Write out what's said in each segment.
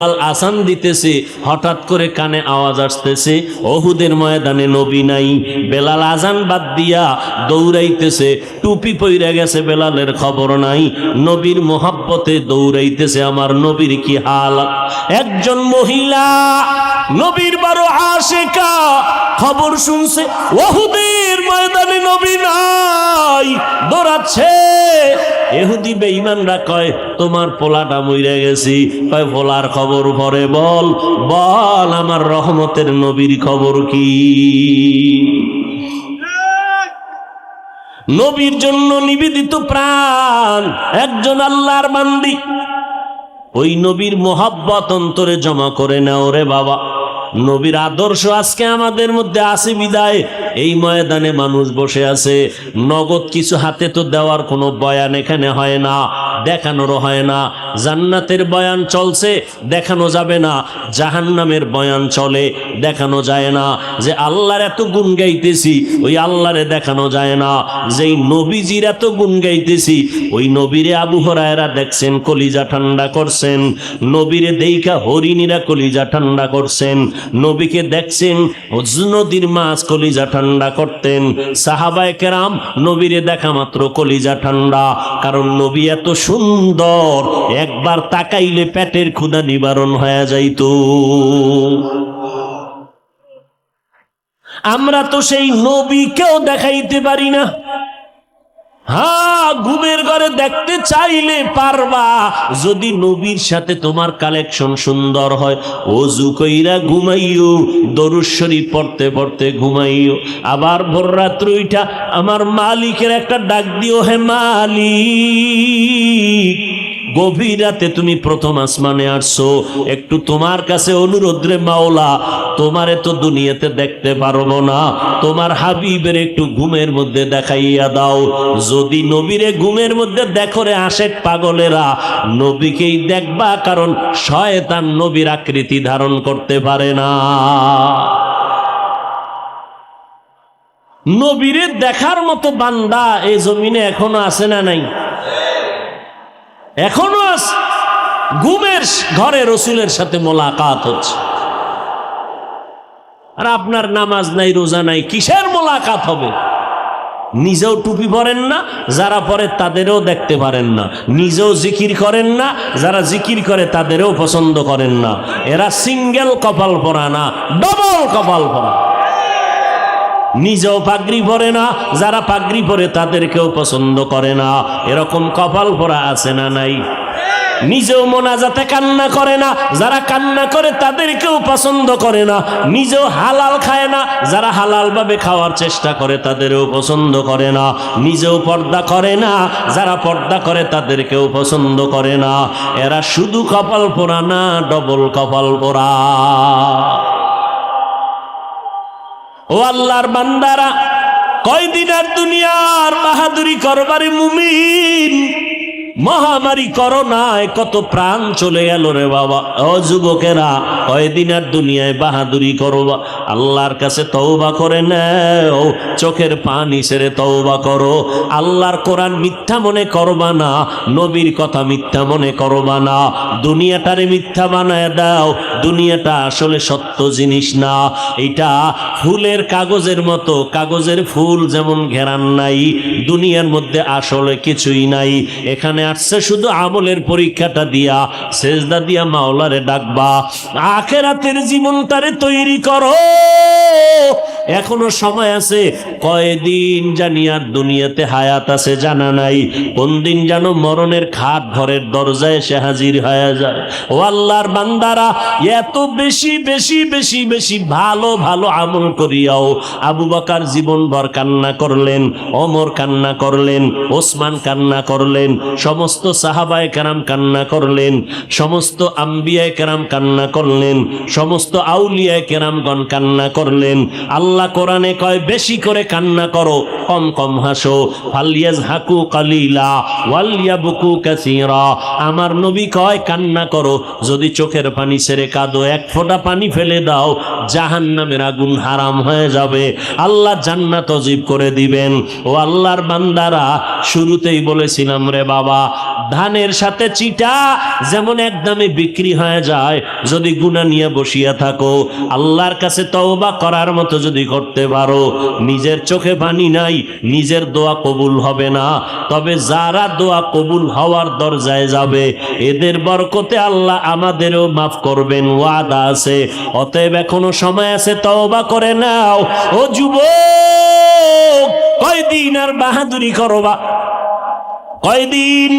আসান দিতেছে, হঠাৎ করে কানে আওয়াজ আসতেছে ওহুদের ময়দানে নবী নাই। বেলাল আজান বাদ দিয়া দৌড়াইতেছে, টুপি পইরা গেছে, বেলালের খবর নাই। নবীর মোহাব্বতে দৌড়াইতেছে, আমার নবীর কি হাল। একজন মহিলা নবীর বড় আশিকা, খবর শুনছে ওহুদের ময়দানে নবী নাই, দৌড়াচ্ছে। ইহুদি বেঈমানরা কয় তোমার পোলাটা মইরা গেছি। কয় পোলার খবর পরে বল, বল আমার রহমতের নবীর খবর কি। নবীর জন্য নিবেদিত প্রাণ একজন আল্লাহর বান্দি, ওই নবীর মোহাব্বত অন্তরে জমা করে নাও রে বাবা। নবীর আদর্শ আজকে আমাদের মধ্যে আছে বিদায় এই ময়দানে মানুষ বসে আছে। নগদ কিছু হাতে তো দেওয়ার কোনো বয়ান এখানে হয় না, দেখানোরও হয় না। জান্নাতের বয়ান চলছে, দেখানো যাবে না। জাহান্নামের বয়ান চলে, দেখানো যায় না। যে আল্লাহর এত গুণ গাইতেছি, ওই আল্লাহরে দেখানো যায় না। যেই নবীজির এত গুণ গাইতেছি, ওই নবীরে আবু হুরায়রা দেখছেন, কলিজা ঠান্ডা করছেন। নবীরে দেইখা হরিণীরা কলিজা ঠান্ডা করছেন। নবীকে দেখছেন নদীর মাছ কলিজা ঠান্ডা করতেন। সাহাবায়ে কেরাম নবীরে দেখা মাত্র কলিজা ঠান্ডা, কারণ নবী এত সুন্দর, একবার তাকাইলে পেটের ক্ষুধা নিবারণ হয়ে যাইত। আমরা তো সেই নবীকেও দেখাইতে পারি না। হ্যাঁ, ঘুমের ঘরে দেখতে চাইলে পারবা, যদি নবীর সাথে তোমার কালেকশন সুন্দর হয়। ওযু কইরা ঘুমাইও, দরুদ শরীফ পড়তে পড়তে ঘুমাইও। আবার ভোর রাত্র উঠা আমার মালিকের একটা ডাক দিও, হে মালিক, গভীর রাতে তুমি প্রথম আসমানে আসছো, একটু তোমার কাছে অনুরোধ রে মাওলা, তোমারে তো দুনিয়াতে দেখতে পারবো না, তোমার হাবিবের একটু ঘুমের মধ্যে দেখাইয়া দাও। যদি নবীরে ঘুমের মধ্যে দেখো রে আশেক পাগলেরা, নবীকেই দেখবা, কারণ শয়তান নবীর আকৃতি ধারণ করতে পারে না। নবীরে দেখার মতো বান্দা এই জমিনে এখনো আছে না নাই? এখনো আছে। ঘুমের ঘরে রসুলের সাথে মোলাকাত হচ্ছে, আর আপনার নামাজ নাই, রোজা নাই, কিসের মোলাকাত হবে? নিজেও টুপি পরেন না, যারা পরে তাদেরও দেখতে পারেন না। নিজেও জিকির করেন না, যারা জিকির করে তাদেরও পছন্দ করেন না। এরা সিঙ্গেল কপাল পরা না, ডবল কপাল পরা। নিজেও পাগড়ি পরে না, যারা পাগড়ি পরে তাদেরকেও পছন্দ করে না। এরকম কপাল পরা আছে না নাই? নিজেও মোনাজাতে কান্না করে না, যারা কান্না করে তাদেরকেও পছন্দ করে না। নিজেও হালাল খায় না, যারা হালাল ভাবে খাওয়ার চেষ্টা করে তাদেরও পছন্দ করে না। নিজেও পর্দা করে না, যারা পর্দা করে তাদেরকেও পছন্দ করে না। এরা শুধু কপাল পোড়া না, ডবল কপাল পোড়া। ও আল্লাহর বান্দারা, কয়দিন আর দুনিয়ার বাহাদুরি করবারে মুমিন। মহামারী করোনায় কত প্রাণ চলে গেল রে বাবা। ও যুবকেরা, কয়দিন আর দুনিয়ায় বাহাদুরি করবা? আল্লাহর কাছে তওবা করে নাও, চোখের পানি ছেড়ে তওবা করো। আল্লাহর কোরআন মিথ্যা মনে করবা না, নবীর কথা মিথ্যা মনে করবা না। দুনিয়াটারে মিথ্যা বানায় দাও, দুনিয়াটা আসলে সত্য জিনিস না। এটা ফুলের কাগজের মতো, কাগজের ফুল যেমন ঘেরান নাই, দুনিয়ার মধ্যে আসলে কিছুই নাই। এখানে আসছে শুধু আমলের পরীক্ষাটা দিয়া, সেজদা দিয়া মাওলারে ডাকবা। আখিরাতের জীবনটারে তৈরি করো, এখনো সময় আছে। কয়দিন জানি আর দুনিয়াতে হায়াত আছে জানা নাই, কোন দিন যেন মরণের খাট ঘরের দরজায় এসে হাজির হয়ে যায়। ও আল্লাহর বান্দারা, এত বেশি বেশি বেশি বেশি ভালো ভালো আমল করিয়াও আবু বকর জীবনভর কান্না করলেন, ওমর কান্না করলেন, ওসমান কান্না করলেন, সমস্ত সাহাবায়ে কেরাম কান্না করলেন, সমস্ত আম্বিয়ায়ে কেরাম কান্না করলেন, সমস্ত আউলিয়ায়ে কেরামগণ কান্না করলেন। আল্লাহ আল্লাহ কোরআনে কয় বেশি করে কান্না করো, কম কম হাসো। ফালিয়াজহাকু কালিলা ওয়ালিয়াবকু কাসীরা। আমার নবী কয় কান্না করো, যদি চোখের পানি ছেড়ে কাঁদো, এক ফোঁটা পানি ফেলে দাও, জাহান্নামের আগুন হারাম হয়ে যাবে, আল্লাহ জান্নাত ওয়াজিব করে দিবেন। ও আল্লাহর বান্দারা, শুরুতেই বলেছিলাম রে বাবা, ধানের সাথে চিটা যেমন একদমে বিক্রি হয়ে যায়, যদি গুনাহ নিয়ে বসিয়া থাকো, আল্লাহর কাছে তওবা করার মতো যদি করতে পারো, নিজের চোখে পানি নাই, নিজের দোয়া কবুল হবে না, তবে যারা দোয়া কবুল হওয়ার দরজায় যাবে, এদের বরকতে আল্লাহ আমাদেরও মাফ করবেন, ওয়াদা আছে। অতএব এখনো সময় আছে, তওবা করে নাও। ও যুবক, কয়দিন আর বাহাদুরি করবা? কয়দিন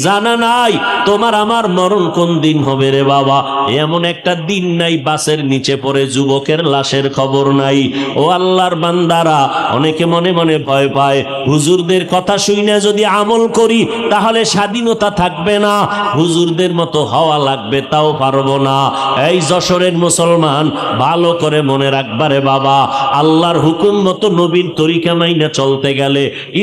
জানা নাই তোমার আমার মরণ কোন দিন হবে রে বাবা? এমন একটা দিন নাই বাসের নিচে পড়ে যুবকের লাশের খবর নাই। ও আল্লাহর বান্দারা, অনেকে মনে মনে ভয় পায়, হুজুরদের কথা শুনে যদি আমল করি তাহলে স্বাধীনতা থাকবে না, হুজুরদের মতো হওয়া লাগবে, তাও পারবো না। এই যশোরের মুসলমান, ভালো করে মনে রাখবারে বাবা, আল্লাহর হুকুম মতো নবীর তরিকা মাইনা চলতে গেলে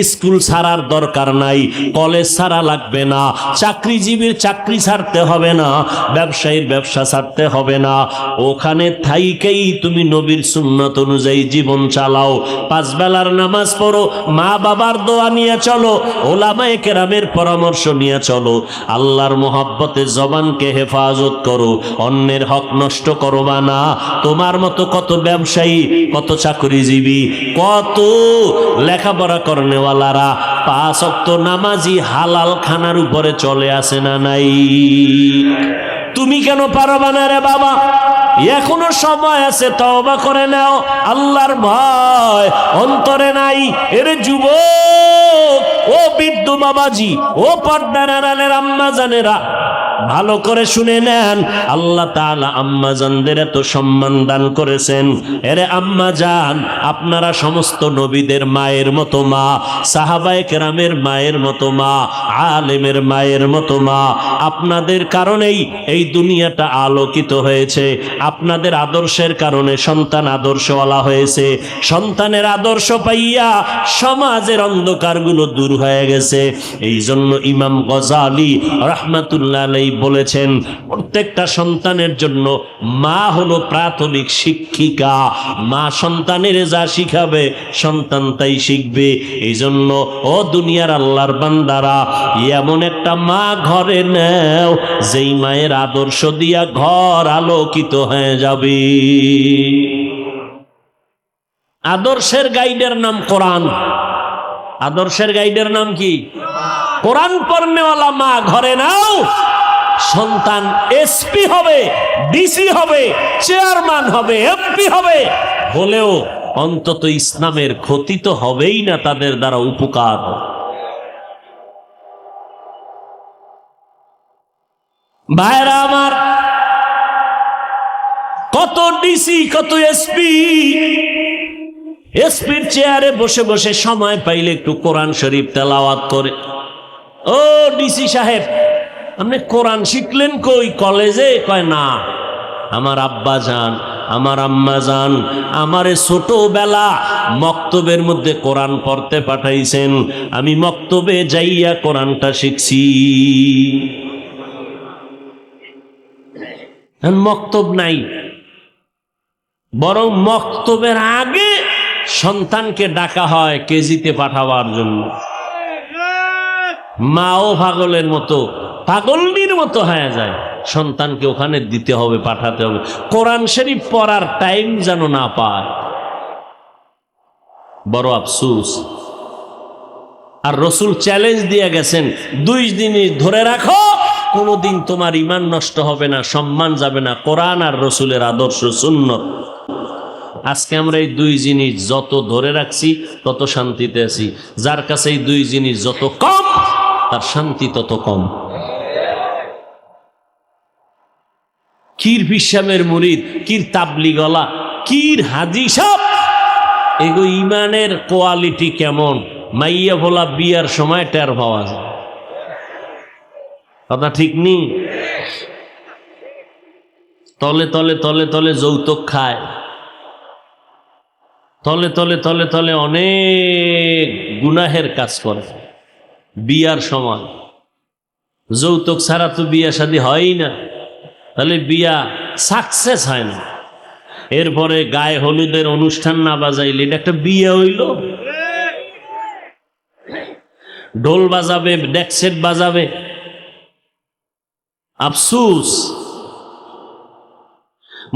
স্কুল ছাড়ার দরকার নাই, কলেজ ছাড়া লাগবে না, চাকরিজীবীর চাকরি ছাড়তে হবে না, ব্যবসায়ীর ব্যবসা ছাড়তে হবে না। ওখানে থাইকেই তুমি নবীর সুন্নাত অনুযায়ী জীবন চালাও, পাঁচ বেলার নামাজ পড়ো, মা বাবার দোয়া নিয়ে চলো, ওলামায়ে কেরামের পরামর্শ নিয়ে চলো, আল্লাহর মোহাব্বতে জবানকে হেফাজত করো, অন্যের হক নষ্ট করবা না। তোমার মতো কত ব্যবসায়ী, কত চাকরিজীবী, কত লেখাপড়া করনেওয়ালারা পাঁচ ওয়াক্ত নামাজি হালাল খানার উপরে চলে আসে না নাই? তুমি কেন পারবা না রে বাবা? এখনো সময় আছে, তওবা করে নাও, আল্লাহর ভয় অন্তরে নাই। এর যুবক, ও বৃদ্ধ বাবাজি, ও পর্দার আড়ালের আম্মা জানেরা, ভালো করে শুনে নেন, আল্লাহ তাআলা আম্মা জানদের এত সম্মান দান করেছেন। এরে আম্মা জান, আপনারা সমস্ত নবীদের মায়ের মতো মা, সাহাবায়ে কেরামের মায়ের মতো মা, আলেমের মায়ের মতো মা। আপনাদের কারণেই এই দুনিয়াটা আলোকিত হয়েছে, আপনাদের আদর্শের কারণে সন্তান আদর্শওয়ালা হয়েছে, সন্তানের আদর্শ পাইয়া সমাজের অন্ধকারগুলো দূর হয়ে গেছে। এই জন্য ইমাম গজালি রাহমাতুল্লাহ আলাইহি বলেছেন, প্রত্যেকটা সন্তানের জন্য মা হলো প্রাথমিক শিক্ষিকা। মা সন্তানের যা শিখাবে সন্তান তাই শিখবে। এই জন্য ও দুনিয়ার আল্লাহর বান্দারা, এমন একটা মা ঘরে নেও যেই মায়ের আদর্শ দিয়া ঘর আলোকিত হয়ে যাবে। আদর্শের গাইডের নাম কোরআন। আদর্শের গাইডের নাম কি? কোরআন পড়নেওয়ালা মা ঘরে নাও, সন্তান এসপি হবে, ডিসি হবে, চেয়ারম্যান হবে, এমপি হবে, হলেও অন্তত ইসলামের ক্ষতি তো হবেই না, তাদের দ্বারা উপকার। ভাইরা আমার, কত ডিসি, কত এসপি, এসপির চেয়ারে বসে বসে সময় পাইলে একটু কোরআন শরীফ তেলাওয়াত করে। ও ডিসি সাহেব, আপনি কোরআন শিখলেন কই? কলেজে? কয় না, আমার আব্বা জান, আমার আম্মা জান আমারে ছোটবেলা মক্তবের মধ্যে কোরআন পড়তে পাঠাইছেন, আমি মক্তবে যাইয়া কোরআনটা শিখছি। মক্তব নাই, বরং মক্তবের আগে সন্তানকে ডাকা হয় কেজিতে পাঠাবার জন্য। মাও পাগলের মতো, পাগলনির মতো হয়ে যায়, সন্তানকে ওখানে দিতে হবে, পাঠাতে হবে, কোরআন শরীফ পড়ার টাইম যেন না পায়। বড় আফসোস। আর রসুল চ্যালেঞ্জ দিয়ে গেছেন, 2 জিনিস ধরে রাখো, কোনোদিন তোমার ঈমান নষ্ট হবে না, সম্মান যাবে না, কোরআন আর রসুলের আদর্শ সুন্নাত। আজকে আমরা এই 2 জিনিস যত ধরে রাখছি তত শান্তিতে আছি, যার কাছে এই 2 জিনিস যত কম তার শান্তি তত কম। কির পিসামের মুরিদ, কির তাবলিগলা, কির হাজি সাহেব, এগো ইমানের কোয়ালিটি কেমন মাইয়া ভোলা বিয়ার সময় টের পাওয়া যায়। কথা ঠিক নেই? তলে তলে তলে তলে যৌতুক খায়, তলে তলে তলে তলে অনেক গুনাহের কাজ করে। বিয়ার সময় যৌতুক ছাড়া তো বিয়া শাদী হয়ই না, তাহলে বিয়া সাকসেস হয় না। এরপরে গায়ে হলুদের অনুষ্ঠান না বাজাইলে এটা একটা বিয়ে হইল? ঢোল বাজাবে, ডেকসেট বাজাবে, আফসুস।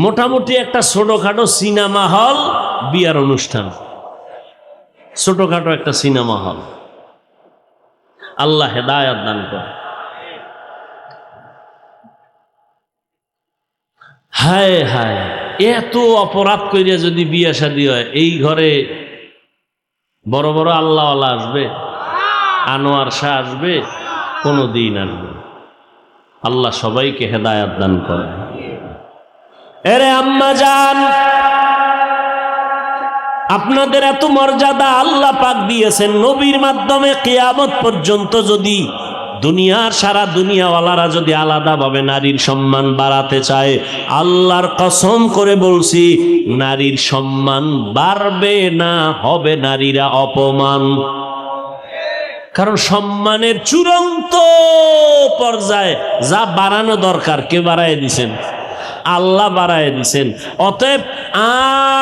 মোটামুটি একটা ছোটখাটো সিনেমা হল বিয়ার অনুষ্ঠান, ছোটখাটো একটা সিনেমা হল। আল্লাহ হেদায়েত দান করে। হায় হায়, এত অপরাধ কইরা যদি বিয়ে শাদী হয়, এই ঘরে বড় বড় আল্লাহওয়ালা আসবে? আনোয়ার শাহ আসবে? কোনো দিন আসবে? আল্লাহ সবাইকে হেদায়েত দান করে। এরে আম্মা জান, আপনাদের এত মর্যাদা আল্লাহ পাক দিয়েছেন নবীর মাধ্যমে। কিয়ামত পর্যন্ত যদি দুনিয়ার সারা দুনিয়াওয়ালারা যদি আলাদাভাবে নারীর সম্মান বাড়াতে চায়, আল্লাহর কসম করে বলছি, নারীর সম্মান বাড়বে না, হবে নারীরা অপমান। কারণ সম্মানের চূড়ান্ত পর্যায়ে যা বাড়ানো দরকার কে বাড়ায় দিছেন? আল্লাহ বাড়ায় দিছেন। অতএব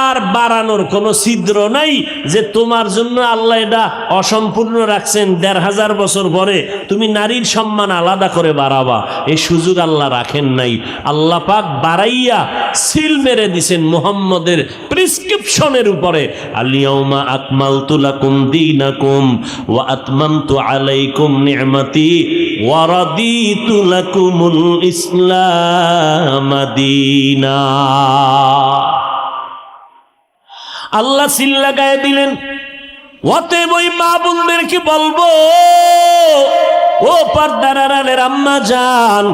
আর বাড়ানোর কোনো ছিদ্র নাই যে তোমার জন্য আল্লাহ এটা অসম্পূর্ণ রাখছেন, ১৫০০ বছর পরে তুমি নারীর সম্মান আলাদা করে বাড়াবা, এই সুযোগ আল্লাহ রাখেন নাই। আল্লাহ পাক বাড়াইয়া সিল মেরে দিছেন মুহাম্মদের প্রেসক্রিপশনের উপরে। আল-ইয়াউমা আকমালতু লাকুম দীনাকুম ওয়া আতমামতু আলাইকুম নি'মাতি ওয়া রাদিতু লাকুমুল ইসলাম দীনা। আল্লাহ সিল লাগায় দিলেন। অতএব ওই মা বোনদেরকে বলবো, ও পর্দার আড়ালের আম্মা জান,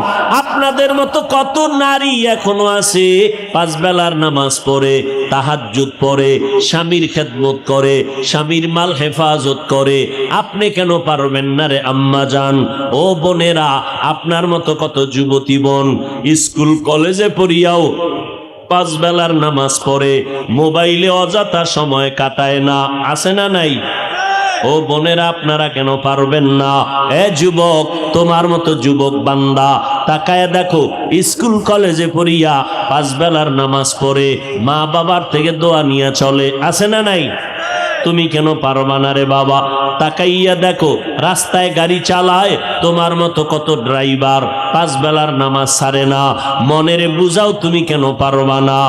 আপনাদের মতো কত নারী এখনো আছে 5 বেলার নামাজ পড়ে, তাহাজ্জুদ পড়ে, স্বামীর খেদমত করে, স্বামীর মাল হেফাজত করে। আপনি কেন পারবেন না রে আম্মা জান? ও বোনেরা, আপনার মতো কত যুবতী বোন স্কুল কলেজে পড়িয়াও 5 বেলার নামাজ পড়ে, মোবাইলে অযথা সময় কাটায় না, আছে না নাই? ও বোনেরা, আপনারা কেন পারবেন না? এ যুবক, তোমার মতো যুবক বান্দা তাকায় দেখো, স্কুল কলেজে পড়িয়া 5 বেলার নামাজ পড়ে, মা বাবার থেকে দোয়া নিয়ে চলে, আছে না নাই? তুমি কেন পারবা না রে বাবা? তাকাইয়া দেখো, রাস্তায় গাড়ি চালায় তোমার মতো কত ড্রাইভার 5 বেলার নামাজ ছাড়ে না, মনের বুঝাও, তুমি কেন পারবা না?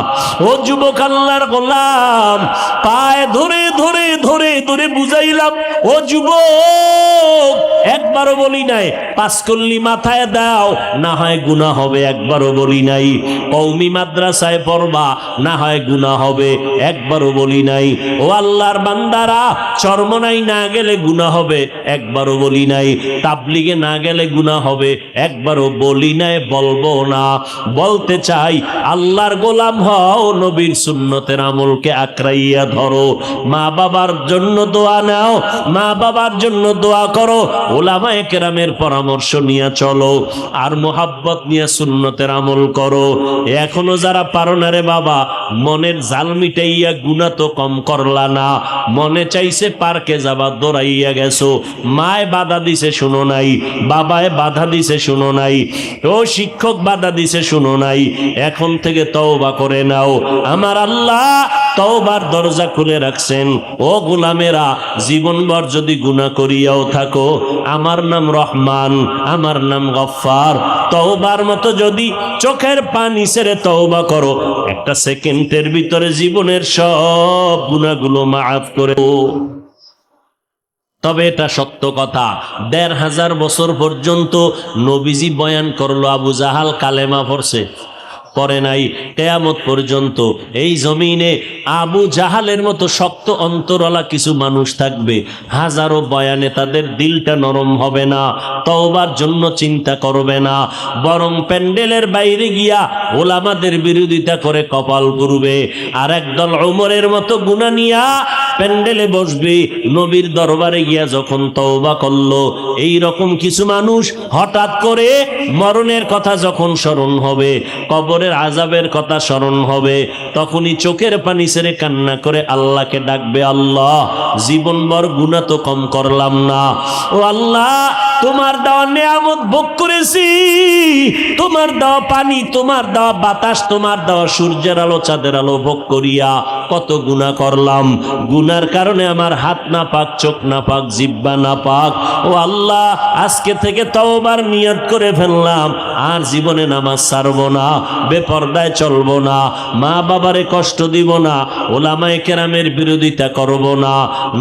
ও যুবক, আল্লাহর গোলাম পায়ে ধরে ধরে ধরে ধরে বুঝাইলাম, ও যুবক, একবারও বলি নাই 5 কল্লি মাথায় দাও, না হয় গুনাহ হবে, একবারও বলি নাই। কওমি মাদ্রাসায় পড়বা, না হয় গুনাহ হবে, একবারও বলি নাই। ও আল্লাহর বান্দারা, চরমনাই না গেলে গুনাহ হবে, একবারও বলি নাই। তাবলিগে না গেলে গুনাহ হবে, একবারও বলি নাই, বলবো না। বলতে চাই, আল্লাহর গোলাম হও, নবীর সুন্নতের আমলকে আঁকড়াইয়া ধরো, মা বাবার জন্য দোয়া নাও, মা বাবার জন্য দোয়া করো, ওলামায়ে কেরামের পরামর্শ নিয়ে চলো, আর মোহাব্বত নিয়ে সুন্নতের আমল করো। এখনো যারা পারো না রে বাবা, মনের জাল মিটাইয়া গুনাহ তো কম করলা না, মনে চাইছে পার্কে যাবা, দৌড়াইয়া গেছো, মায় বাধা দিছে শুনো নাই, বাবায় বাধা দিছে শুনো নাই, ও শিক্ষক বাধা দিছে শুনো নাই। এখন থেকে তওবা করে নাও, আমার আল্লাহ তওবার দরজা খুলে রাখছেন। ও গোলামেরা, জীবনভর যদি গুনাহ করিয়াও থাকো, আমার নাম রহমান, আমার নাম গফফার। তওবার মতো যদি চোখের পানি ছেড়ে তওবা করো, একটা সেকেন্ডের ভিতরে জীবনের সব গুনাহগুলো মাফ করে। তবে এটা সত্য কথা, ১৫০০ বছর পর্যন্ত নবীজি বয়ান করলো, আবু জাহাল কালেমা পড়ছে? পড়ে নাই। কিয়ামত পর্যন্ত এই জমিনে আবু জাহালের মতো শক্ত অন্তরওয়ালা কিছু মানুষ থাকবে, হাজারো বয়ানে তাদের দিলটা নরম হবে না, তওবার জন্য চিন্তা করবে না, বরং প্যান্ডেলের বাইরে গিয়া ওলামাদের বিরোধিতা করে কপাল পুড়বে। আর একদল ওমরের মতো গুনাহ নিয়া প্যান্ডেলে বসবে, নবীর দরবারে গিয়া যখন তওবা করলো। এই রকম কিছু মানুষ হঠাৎ করে মরণের কথা যখন স্মরণ হবে, কবরে কবরের আযাবের কথা স্মরণ হবে, তখনই চোখের পানি ছেড়ে কান্না করে আল্লাহকে ডাকবে, আল্লাহ জীবনভর গুনাহ তো কম করলাম না, ও আল্লাহ তোমার দেওয়া নেয়ামত ভোগ করেছি, তোমার দেওয়া পানি, তোমার দেওয়া বাতাস, তোমার দেওয়া সূর্যের আলো চাঁদের আলো ভোগ করিয়া কত গুনাহ করলাম, গুনার কারণে আমার হাত না পাক, চোখ না পাক, জিহ্বা না পাক, ও আল্লাহ আজকে থেকে তওবার নিয়ত করে ফেললাম, আর জীবনে নামাজ ছাড়বো না, বেপরদায় চলবো না, মা বাবারে কষ্ট দিব না, ওলামায়ে কেরামের বিরোধিতা করব না,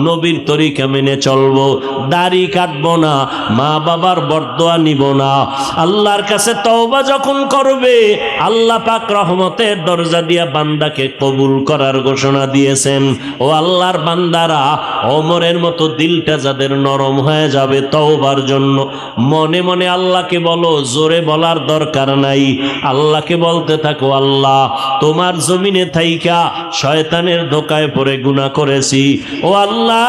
নবীর তরিকা মেনে চলবো, দাড়ি কাটবো না, মা বাবার বরদোয়া নিব না। আল্লাহর কাছে তওবা যখন করবে, আল্লাহ পাক রহমতের দরজা দিয়া বান্দাকে কবুল করার ঘোষণা দিয়েছেন। ও আল্লাহর বান্দারা, ওমরের মতো দিলটা যাদের নরম হয়ে যাবে তওবার জন্য, মনে মনে আল্লাহকে বলো, জোরে বলার দরকার নাই, আল্লাহকে বলতে থাকো, আল্লাহ তোমার জমিনে থাইকা শয়তানের ধোকায় পড়ে গুনাহ করেছি, ও আল্লাহ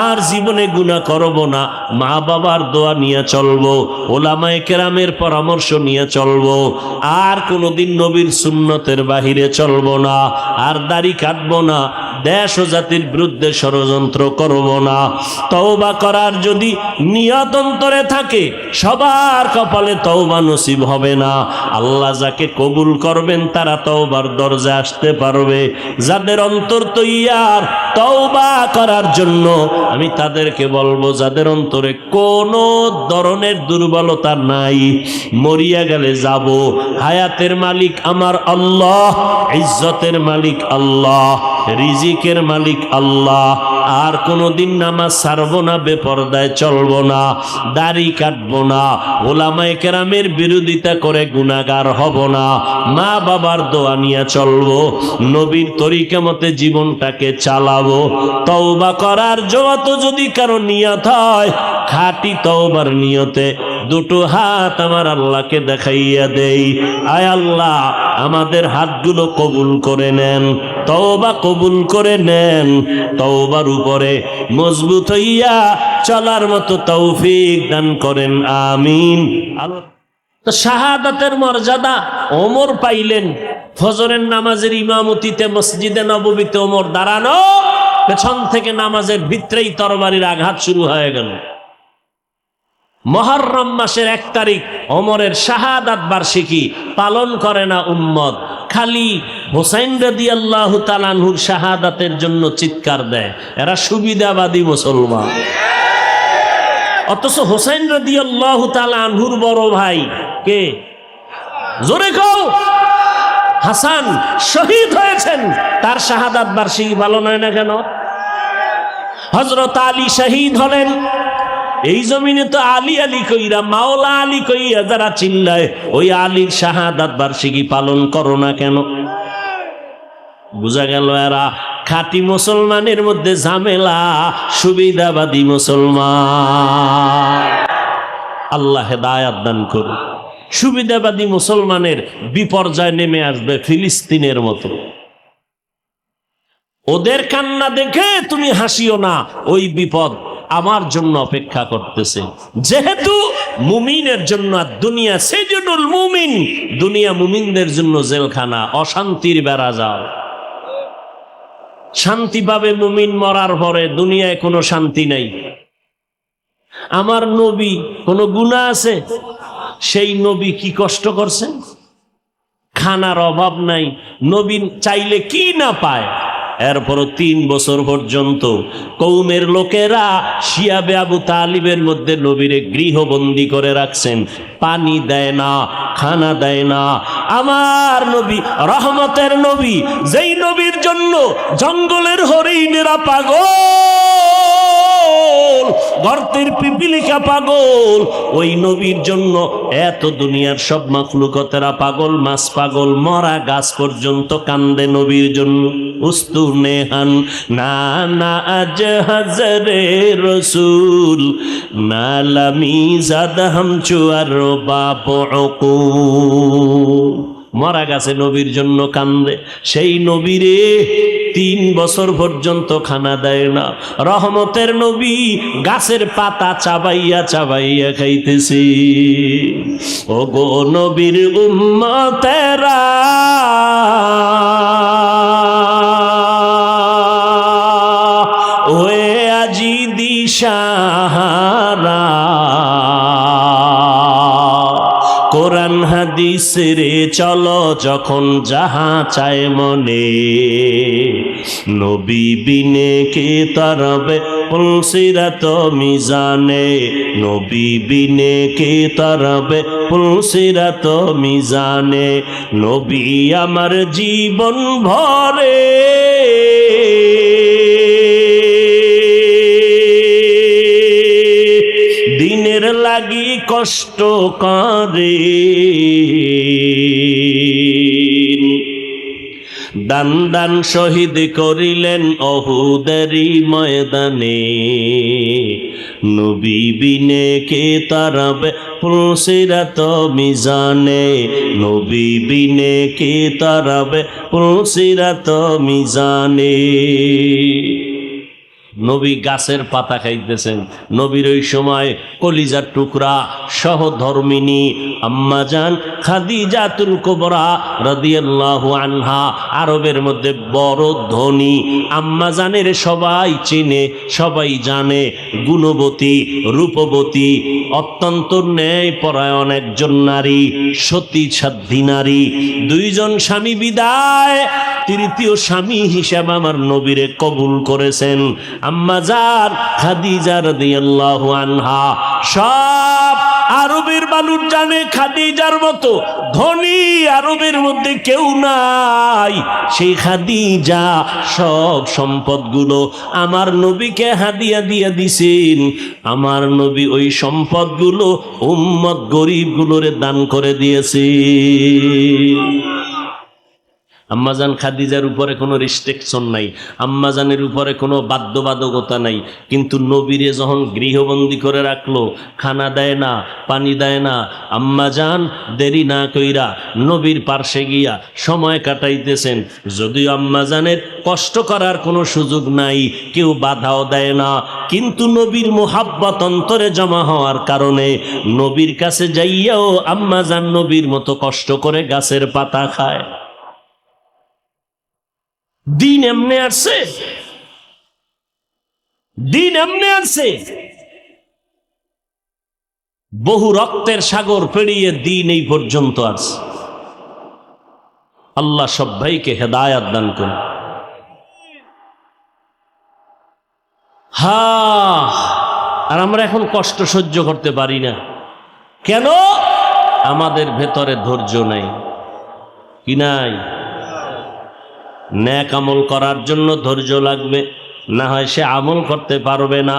আর জীবনে গুনাহ করব না, মা বাবার দোয়া নিয়ে চলবো, ওলামায়ে কেরামের পরামর্শ নিয়ে চলবো, আর কোনোদিন নবীর সুন্নতের বাহিরে চলবো না, আর দাড়ি কাটবো না, দেশ ও জাতির বিরুদ্ধে ষড়যন্ত্র করব না। তওবা করার যদি নিয়ত অন্তরে থাকে, সবার কপালে তওবা নসিব হবে না। আল্লাহ যাকে কবুল করবেন তারা তওবার দরজা আসতে পারবে। যাদের অন্তর তৈয়ার তওবা করার জন্য, আমি তাদেরকে বলবো, যাদের অন্তরে কোনো ধরনের দুর্বলতা নাই, মরিয়া গেলে যাব, হায়াতের মালিক আমার আল্লাহ, ইজ্জতের মালিক আল্লাহ, রিজিকের মালিক আল্লাহ, আর কোনোদিন নামাজ ছাড়বো না, বেপরদায় চলবো না, দাড়ি কাটবো না, ওলামায়ে কেরামের বিরোধিতা করে গুনাহগার হব না, মা বাবার দোয়া নিয়ে চলবো, নবীর তরিকা মতে জীবনটাকে চালাবো। তওবা করার যত যদি কারো নিয়ত হয়, খাঁটি তওবার নিয়তে দুটো হাত আমার আল্লাহকে দেখাইয়া দেই, আয় আল্লাহ আমাদের হাতগুলো কবুল করে নেন, তওবা কবুল করে নেন, তওবার উপরে মজবুত হইয়া চলার মতো তৌফিক দান করেন, আমিন। তো শাহাদাতের মর্যাদা ওমর পাইলেন। ফজরের নামাজের ইমামতিতে মসজিদে নববীতে ওমর দাঁড়ানো, পেছন থেকে নামাজের ভিতরেই তরবারির আঘাত শুরু হয়ে গেল। মুহররম মাসের 1 তারিখ ওমরের শাহাদাত বার্ষিকী পালন করে না উম্মত, খালি হুসাইন রাদিয়াল্লাহু তাআলা আনহুর শাহাদাতের জন্য চিৎকার দেয়, এরা সুবিধাবাদী মুসলমান। অথচ হুসাইন রাদিয়াল্লাহু তাআলা আনহুর বড় ভাই কে? জোরে কও। হাসান শহীদ হয়েছেন, তার শাহাদাত বার্ষিকী পালন হয় না কেন? হযরত আলী শহীদ হলেন, এই জমিনে তো আলী আলী কইরা, মাওলা আলী কইয়া যারা চিল্লায়, ওই আলীর শাহাদাত বার্ষিকী পালন করো না কেন? বুঝা গেল এরা খাঁটি মুসলমানের মধ্যে ঝামেলা, সুবিধাবাদী মুসলমান। আল্লাহ হেদায়াত দান করুন। সুবিধাবাদী মুসলমানের বিপর্যয় নেমে আসবে ফিলিস্তিনের মতো। ওদের কান্না দেখে তুমি হাসিও না, ওই বিপদ আমার জন্য অপেক্ষা করতেছে। যেহেতু মুমিনের জন্য দুনিয়া সেজনুল মুমিন, দুনিয়া মুমিনদের জন্য জেলখানা, অশান্তির বেড়া যাও। শান্তি পাবে মুমিন মরার পরে, দুনিয়ায় কোনো শান্তি নাই। আমার নবী কোনো গুনাহ আছে? সেই নবী কি কষ্ট করছেন? খানার অভাব নাই, নবী চাইলে কি না পায়। এরপরও 3 বছর পর্যন্ত কওমের লোকেরা শিয়াবে আবু তালিবের মধ্যে নবীরে গৃহবন্দী করে রাখছেন, পানি দেয় না, খানা দেয় না। আমার নবী রহমতের নবী, যেই নবীর জন্য জঙ্গলের হরিণেরা পাগল, গর্তের পিপিলিকা পাগল, ওই নবীর জন্য এত দুনিয়ার সব মাখলুকতেরা পাগল, মাছ পাগল, মরা গাছ পর্যন্ত কান্দে নবীর জন্য। উস্তুনেহান না না আজ হাজরে রসুল নালামি জাদ হাম চুয়ার বাপ মরা গাছে নবীর জন্য কান্দে। সেই নবীরে 3 বছর পর্যন্ত খানা দেয় না। রহমতের নবী গাছের পাতা চাবাইয়া চাবাইয়া খাইতেছে। ও গো নবীর উম্মতেরা, ওয়ে আজি দিশাহারা, কোরআন হাদিস রে চলো যখন যাহা চায় মনে, নবী বিনে কে তারবে পুলসিরাত মিজানে, নবী বিনে কে তারবে পুলসিরাত মিজানে, নবী আমার জীবন ভরে দিনের লাগি কষ্ট করে, দান দান শহীদ করিলেন অহুদেরই ময়দানে, নবী বিনে কে তারাবে পুলসিরাত মিজানে, নবী বিনে কে তারাবে পুলসিরাত মিজানে। নবী গাছের পাতা খাইতেছেন। নবীর ওই সময় কলিজার টুকরা সহধর্মিনী আম্মাজান খাদিজাতুল কুবরা রাদিয়াল্লাহু আনহা, আরবের মধ্যে বড় ধনী আম্মাজানের সবাই চিনে, সবাই জানে, গুণবতী, রূপবতী, অত্যন্ত ন্যায় পরায়ণ একজন নারী, সতী সাধ্বী নারী। 2 জন স্বামী বিদায়, তৃতীয় স্বামী হিসাবে আমার নবীরে কবুল করেছেন আম্মাজান খাদিজা রাদিয়াল্লাহু আনহা। সব আরবের মানুষ জানে খাদিজার মতো ধনী আরবের মধ্যে কেউ নাই। সেই খাদিজা সব সম্পদগুলো আমার নবীকে হাদিয়া দিয়ে দিছেন। আমার নবী ওই সম্পদগুলো উম্মত গরিবগুলোরে দান করে দিয়েছে। আম্মাজান খাদিজার উপরে কোনো রেস্ট্রিকশন নাই, আম্মাজানের উপরে কোনো বাধ্যবাধকতা নাই। কিন্তু নবীরে যখন গৃহবন্দী করে রাখলো, খানা দেয় না, পানি দেয় না, আম্মাজান দেরি না কইরা নবীর পার্শ্বে গিয়া সময় কাটাইতেছেন। যদিও আম্মাজানের কষ্ট করার কোনো সুযোগ নাই, কেউ বাধাও দেয় না, কিন্তু নবীর মোহাব্বত অন্তরে জমা হওয়ার কারণে নবীর কাছে যাইয়াও আম্মাজান নবীর মতো কষ্ট করে গাছের পাতা খায়। দিন এমনে আসছে, দিন এমনে আসছে। বহু রক্তের সাগর পেরিয়ে দিন এই পর্যন্ত আসছে। আল্লাহ সব ভাইকে হেদায়াত দান করুন। আর আমরা এখন কষ্ট সহ্য করতে পারি না কেন? আমাদের ভেতরে ধৈর্য নাই। কি নাই? নেক আমল করার জন্য ধৈর্য লাগবে, না হয় সে আমল করতে পারবে না।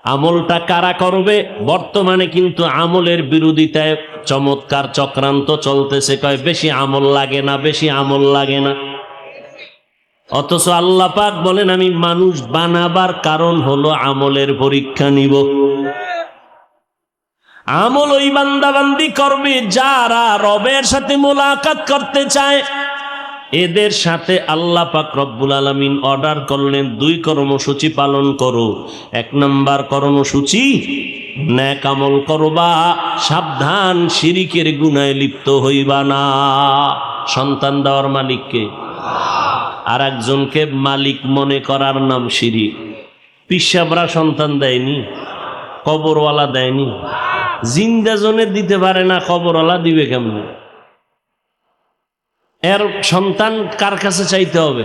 আমলটা কারা করবে? বর্তমানে কিন্তু আমলের বিরোধিতায় চমৎকার চক্রান্ত চলতেছে, কয় বেশি আমল লাগে না, বেশি আমল লাগে না। অথচ আল্লাহ পাক বলেন আমি মানুষ বানাবার কারণ হলো আমলের পরীক্ষা নিব। আমল ওই বান্দাবান্দি করবে যারা রবের সাথে মোলাকাত করতে চায়। এদের সাথে আল্লাহ পাক রব্বুল আলামিন অর্ডার করলেন 2 কর্মসূচি পালন করো। 1 নম্বর কর্মসূচি, নেক আমল করবা, সাবধান শিরিকের গুনাহে লিপ্ত হইবা না। সন্তান দেওয়ার মালিককে, আর একজনকে মালিক মনে করার নাম শিরিক। পিসাবরা সন্তান দেয়নি, কবরওয়ালা দেয়নি, জিন্দা জনে দিতে পারে না, কবরওয়ালা দিবে কেমনে? এর সন্তান কার কাছে চাইতে হবে?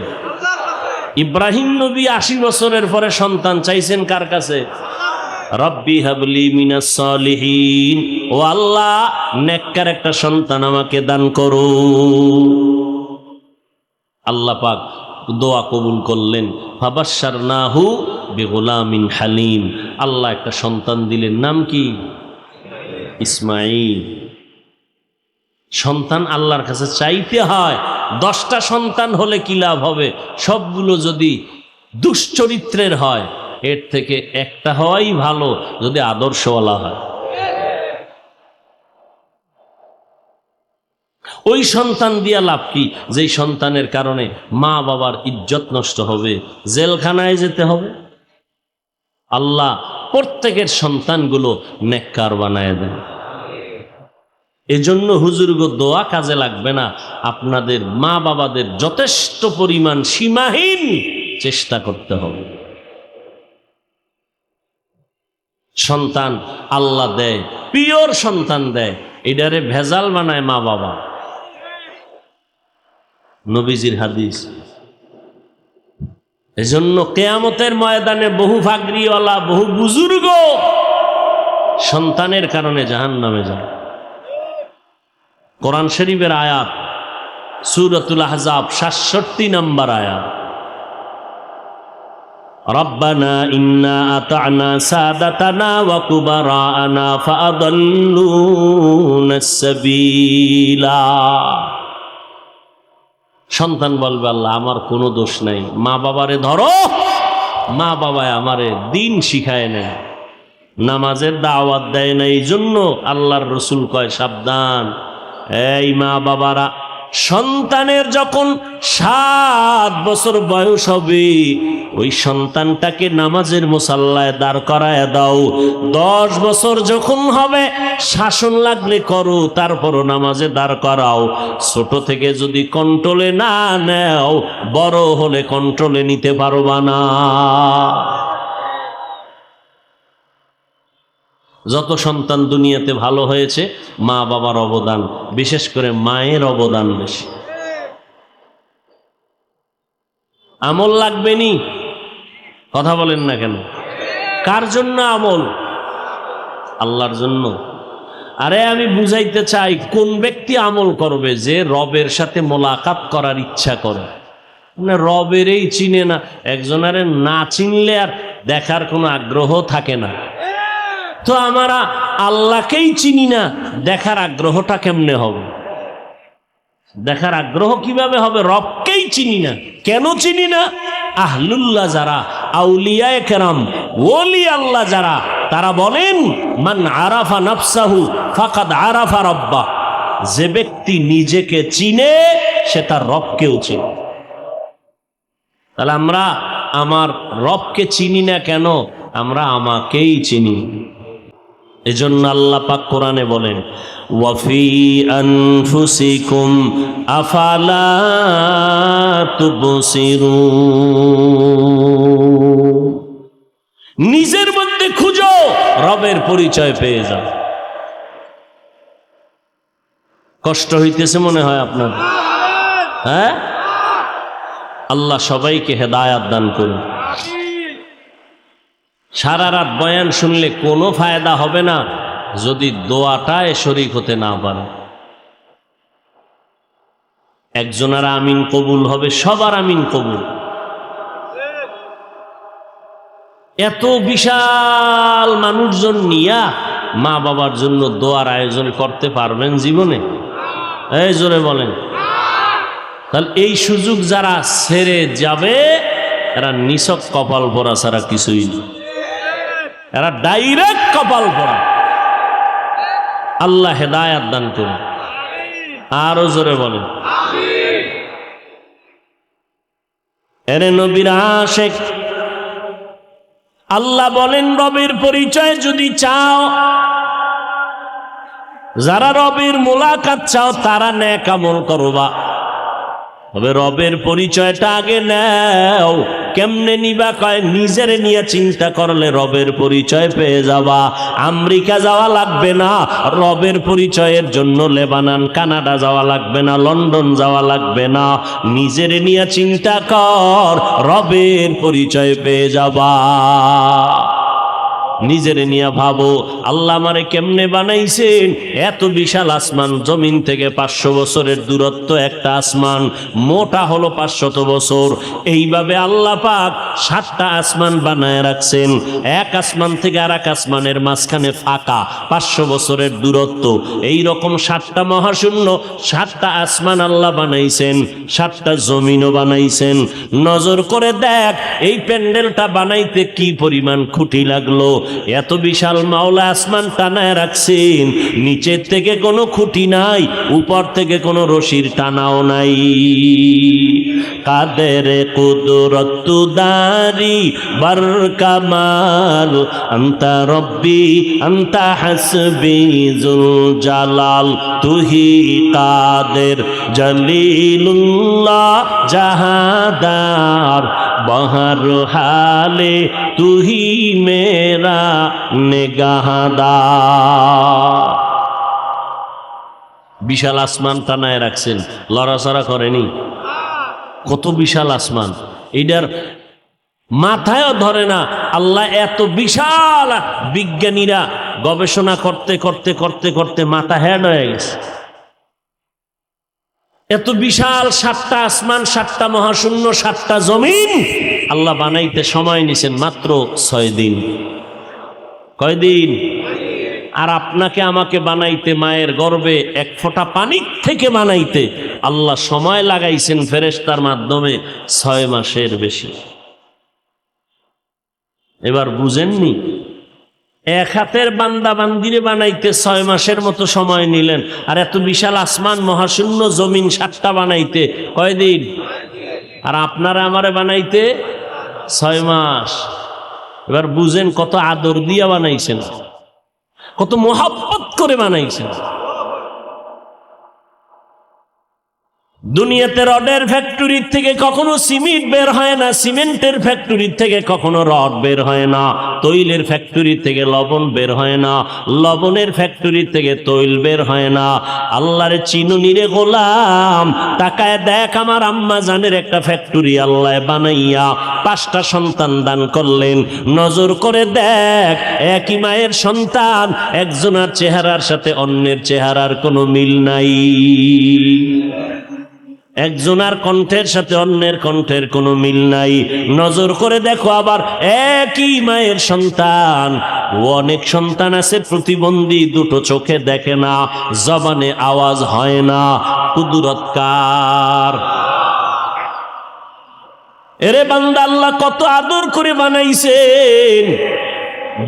ইব্রাহিম নবী 80 বছরের পরে সন্তান চাইছেন কার কাছে? রব্বি হাবলি মিনাস সালিহিন, ও আল্লাহ নেককার একটা সন্তান আমাকে দান করো। আল্লাহ পাক দোয়া কবুল করলেন। ফাবাশশারনাহু বিগুলামিন হালিম, আল্লাহ একটা সন্তান দিলেন, নাম কি? ইসমাঈল। সন্তান আল্লাহর কাছে চাইতে হয়। 10টা সন্তান হলে কি লাভ হবে? সবগুলো যদি দুশ্চরিত্রের হয়, এর থেকে একটা হওয়াই ভালো যদি আদর্শওয়ালা হয়। ওই সন্তান দিয়া লাভ কি, যেই সন্তানের কারণে মা বাবার ইজ্জত নষ্ট হবে, জেলখানায় যেতে হবে। আল্লাহ প্রত্যেকের সন্তানগুলো নেককার বানায় দেন। এজন্য হুজুরগো দোয়া কাজে লাগবে না, আপনাদের মা বাবাদের যথেষ্ট পরিমাণ সীমাহীন চেষ্টা করতে হবে। সন্তান আল্লাহ দেয়, পিওর সন্তান দেয়, এটারে ভেজাল বানায় মা বাবা। নবীজির হাদিস। এজন্য কিয়ামতের ময়দানে বহু ফাগরিওয়ালা, বহু বুজুর্গ সন্তানের কারণে জাহান্নামে যায়। কোরআন শরীফের আয়াত, সূরাতুল আহজাব ৬৭ নম্বর আয়াত, রব্বানা ইন্না আতা'না সাদাতানা ওয়া কুবারা'না ফাআদাল্লুনাস সাবিলা। সন্তান বলবে, আল্লাহ আমার কোনো দোষ নাই, মা বাবারে ধরো, মা বাবায় আমারে দিন শিখায় নেয়, নামাজের দাওয়াত দেয় না। এই জন্য আল্লাহর রসুল কয়, সাবধান এই মা বাবারা, সন্তানের যখন 7 বছর বয়স হবে ওই সন্তানটাকে নামাজের মুসাল্লায় দাঁড় করায় দাও। 10 বছর যখন হবে শাসন লাগলে করো, তারপরও নামাজে দাঁড় করাও। ছোট থেকে যদি কন্ট্রোলে না নেও, বড় হলে কন্ট্রোলে নিতে পারবা না। যত সন্তান দুনিয়াতে ভালো হয়েছে, মা বাবার অবদান, বিশেষ করে মায়ের অবদান বেশি। আমল লাগবে নি? কথা বলেন না কেন? কার জন্য আমল? আল্লাহর জন্য। আরে আমি বুঝাইতে চাই, কোন ব্যক্তি আমল করবে? যে রবের সাথে মোলাকাত করার ইচ্ছা করে, মানে রবেরই চিনে না। একজনারে না চিনলে আর দেখার কোনো আগ্রহ থাকে না। তো আমরা আল্লাহকেই চিনি না, দেখার আগ্রহটা কেমনে হবে? দেখার আগ্রহ কিভাবে হবে? রবকেই চিনি না। কেন চিনি না? আহলুল্লাহ যারা, আউলিয়ায়ে কেরাম, ওলি আল্লাহ যারা, তারা বলেন মান আরাফা নাফসাহু ফাকাদ আরাফা রাব্বাহ। যে ব্যক্তি নিজেকে চিনে সে তার রবকেও চিনে। তাহলে আমরা আমার রবকে চিনি না কেন? আমরা আমাকেই চিনি। এজন্য আল্লাহ পাক কোরআনে বলেন, ওয়াফি আনফুসিকুম আফালা তুবসিরুন। নিজের মধ্যে খুঁজো, রবের পরিচয় পেয়ে যাও। কষ্ট হইতেছে মনে হয় আপনার? হ্যাঁ, আল্লাহ সবাইকে হেদায়াত দান করুন। সারা রাত বয়ান শুনলে কোনো ফায়দা হবে না যদি দোয়াটায় শরীক হতে না পারে। একজনের আমিন কবুল হবে, সবার আমিন কবুল। এত বিশাল মানুষজন নিয়া মা বাবার জন্য দোয়ার আয়োজন করতে পারবেন জীবনে? এই জোরে বলেন। তাহলে এই সুযোগ যারা ছেড়ে যাবে, এরা নিছক কপাল পরা ছাড়া কিছুই না। এরা ডাইরেক্ট কপাল পরা। আল্লাহ হেদায়াত দান করুন। আরো জোরে বলেন। এরে নবীর আশিক, আল্লাহ বলেন রবের পরিচয় যদি চাও, যারা রবের মোলাকাত চাও তারা নেক আমল করবা। তবে রবের পরিচয়টা আগে নাও। কেমনে নিবা? কয় নিজের নিয়ে চিন্তা করলে রবের পরিচয় পেয়ে যাবা। আমেরিকা যাওয়া লাগবে না রবের পরিচয়ের জন্য, লেবানন কানাডা যাওয়া লাগবে না, লন্ডন যাওয়া লাগবে না। নিজের নিয়ে চিন্তা কর, রবের পরিচয় পেয়ে যাবা। নিজের নিয়ে ভাবো, আল্লাহ আমারে কেমনে বানাইছেন? এত বিশাল আসমান, জমিন থেকে 500 বছরের দূরত্ব একটা আসমান, মোটা হলো 500 বছর। এইভাবে আল্লাহ পাক 7টা আসমান বানায় রাখছেন। এক আসমান থেকে আর এক আসমানের মাঝখানে ফাঁকা, 500 বছরের দূরত্ব। এই রকম 7টা মহাশূন্য, 7টা আসমান আল্লাহ বানাইছেন, 7টা জমিনও বানাইছেন। নজর করে দেখ এই প্যান্ডেলটা বানাইতে কি পরিমাণ খুঁটি লাগলো। এত বিশাল মাওলা আসমান টানায় রাখছেন, নিচের থেকে কোনো খুঁটি নাই, উপর থেকে কোনো রশির টানাও নাই। কাদের কুদরত দারি বার কামাল, আন্তা রব্বি আন্তা হাসবি জুল জালাল, তুহি কাদের জলিলুল্লাহ জাহাদার, বহর হালে তুহি মেরা নেগাহদার। বিশাল আসমান টানায় রাখছেন, লড়াচড়া করেনি। কত বিশাল আসমান, এটার মাথায়ও ধরে না। আল্লাহ এত বিশাল, বিজ্ঞানীরা গবেষণা করতে করতে করতে করতে মাথা হ্যাড হয়ে গেছে। এত বিশাল 7টা আসমান, 7টা মহাশূন্য, 7টা জমিন আল্লাহ বানাইতে সময় নিছেন মাত্র 6 দিন। কয়দিন? আর আপনাকে আমাকে বানাইতে, মায়ের গর্ভে এক ফোঁটা পানি থেকে বানাইতে আল্লাহ সময় লাগাইছেন ফেরেশতার মাধ্যমে 6 মাসের বেশি। এবার বুঝেননি? এক হাতের বান্দা বান্দিরে বানাইতে 6 মাসের মতো সময় নিলেন, আর এত বিশাল আসমান মহাশূন্য জমিন 7টা বানাইতে কয়দিন? আর আপনারা আমারে বানাইতে 6 মাস। এবার বুঝেন কত আদর দিয়া বানাইছেন, কত মোহাব্বত করে বানাইছেন। দুনিয়াতে রডের ফ্যাক্টরির থেকে কখনো সিমেন্ট বের হয় না, সিমেন্টের ফ্যাক্টরির থেকে কখনো রড বের হয় না, তৈলের ফ্যাক্টরি থেকে লবণ বের হয় না, লবণের ফ্যাক্টরি থেকে তৈল বের হয় না। আল্লাহর চিনুনি রে গোলাম, তাকায় দেখ আমার আম্মা জানের একটা ফ্যাক্টরি আল্লাহ বানাইয়া 5টা সন্তান দান করলেন। নজর করে দেখ, একই মায়ের সন্তান, একজনের চেহারার সাথে অন্যের চেহারার কোনো মিল নাই, একজনের কণ্ঠের সাথে অন্যের কণ্ঠের কোনো মিল নাই। নজর করে দেখো আবার একই মায়ের সন্তান, অনেক সন্তান আছে প্রতিবন্ধী, দুটো চোখে দেখে না, জবানে আওয়াজ হয় না। কুদরত কার? এরে বান্দা, আল্লাহ কত আদর করে বানাইছেন।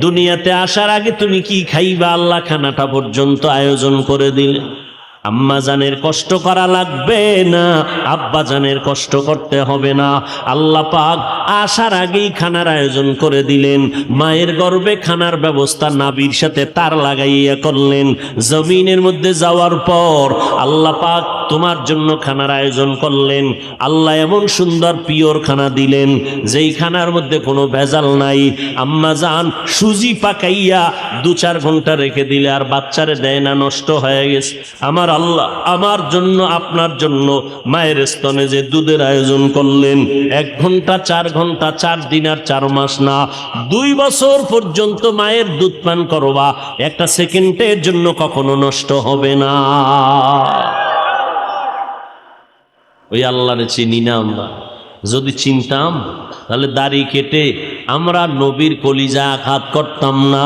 দুনিয়াতে আসার আগে তুমি কি খাইবা আল্লাহ খানাটা পর্যন্ত আয়োজন করে দিলেন। আম্মা জানের কষ্ট করা লাগবে না, আব্বা জানের কষ্ট করতে হবে না। আল্লাহ পাক আসার আগেই খানার আয়োজন করে দিলেন। মায়ের গর্ভে খানার ব্যবস্থা নাভির সাথে তার লাগাইয়া করলেন। জমিনের মধ্যে যাওয়ার পর আল্লাহ পাক তোমার জন্য খানার আয়োজন করলেন। আল্লাহ এমন সুন্দর পিওর খানা দিলেন, যেই খানার মধ্যে কোনো ভেজাল নাই। আম্মা জান সুজি পাকাইয়া 2-4 ঘন্টা রেখে দিলে আর বাচ্চারে দেয় না, নষ্ট হয়ে গেছে। আমার আল্লাহ আমার জন্য, আপনার জন্য মায়ের স্তনে যে দুধের আয়োজন করলেন, 1 ঘন্টা 4 ঘন্টা, 4 দিন আর 4 মাস না, 2 বছর পর্যন্ত মায়ের দুধ পান করবা, একটা সেকেন্ডের জন্য কখনো নষ্ট হবে না। ওই আল্লাহরে চিনি না আমরা। যদি চিনতাম তাহলে দাড়ি কেটে আমরা নবীর কলিজা আঘাত করতাম না,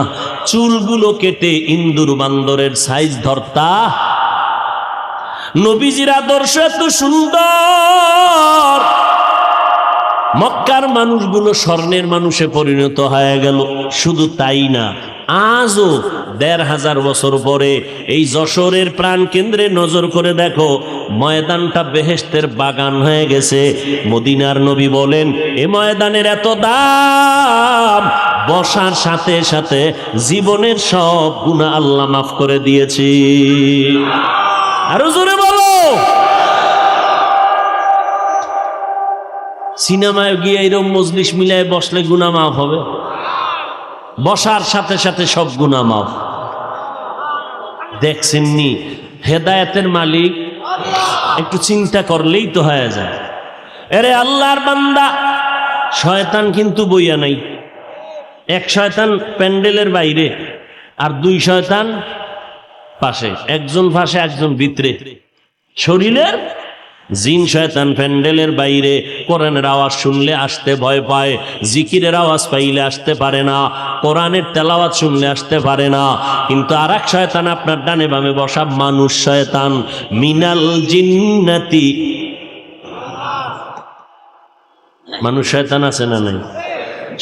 চুলগুলো কেটে ইন্দুর বান্দরের সাইজ ধরতা। নবীজির আদর্শ এত সুন্দর, মক্কার মানুষগুলো স্বর্ণের মানুষে পরিণত হয়ে গেল। শুধু তাই না, আজও 1500 বছর পরে এই যশোরের প্রাণ কেন্দ্রে নজর করে দেখো, ময়দানটা বেহেশতের বাগান হয়ে গেছে। মদিনার নবী বলেন, এ ময়দানের এত দাম, বসার সাথে সাথে জীবনের সব গুনাহ আল্লাহ মাফ করে দিয়েছে। আরো জোরে বলো। সিনেমায় গিয়ে এরকম মজলিস মিলায় বসলে গুনাহ মাফ হবে? বসার সাথে সাথে সব গুনাহ মাফ। দেখছেননি হেদায়েতের মালিক? একটু চিন্তা করলেই তো হয়ে যায়। আরে আল্লাহর বান্দা, শয়তান কিন্তু বইয়া নাই। 1 শয়তান প্যান্ডেলের বাইরে আর 2 শয়তান পাশে, একজন পাশে একজন ভিতরে। শরীরের জিন শয়তান প্যান্ডেলের বাইরে, কোরআনের আওয়াজ শুনলে আসতে ভয় পায়, জিকিরের আওয়াজ পাইলে আসতে পারে না, কোরআনের তেলাওয়াত শুনলে আসতে পারে না। কিন্তু আর এক শয়তান আপনার ডানে বামে বসা মানুষ শয়তান, মিনাল জিন্নাতি, মানুষ শয়তান আছে না নাই?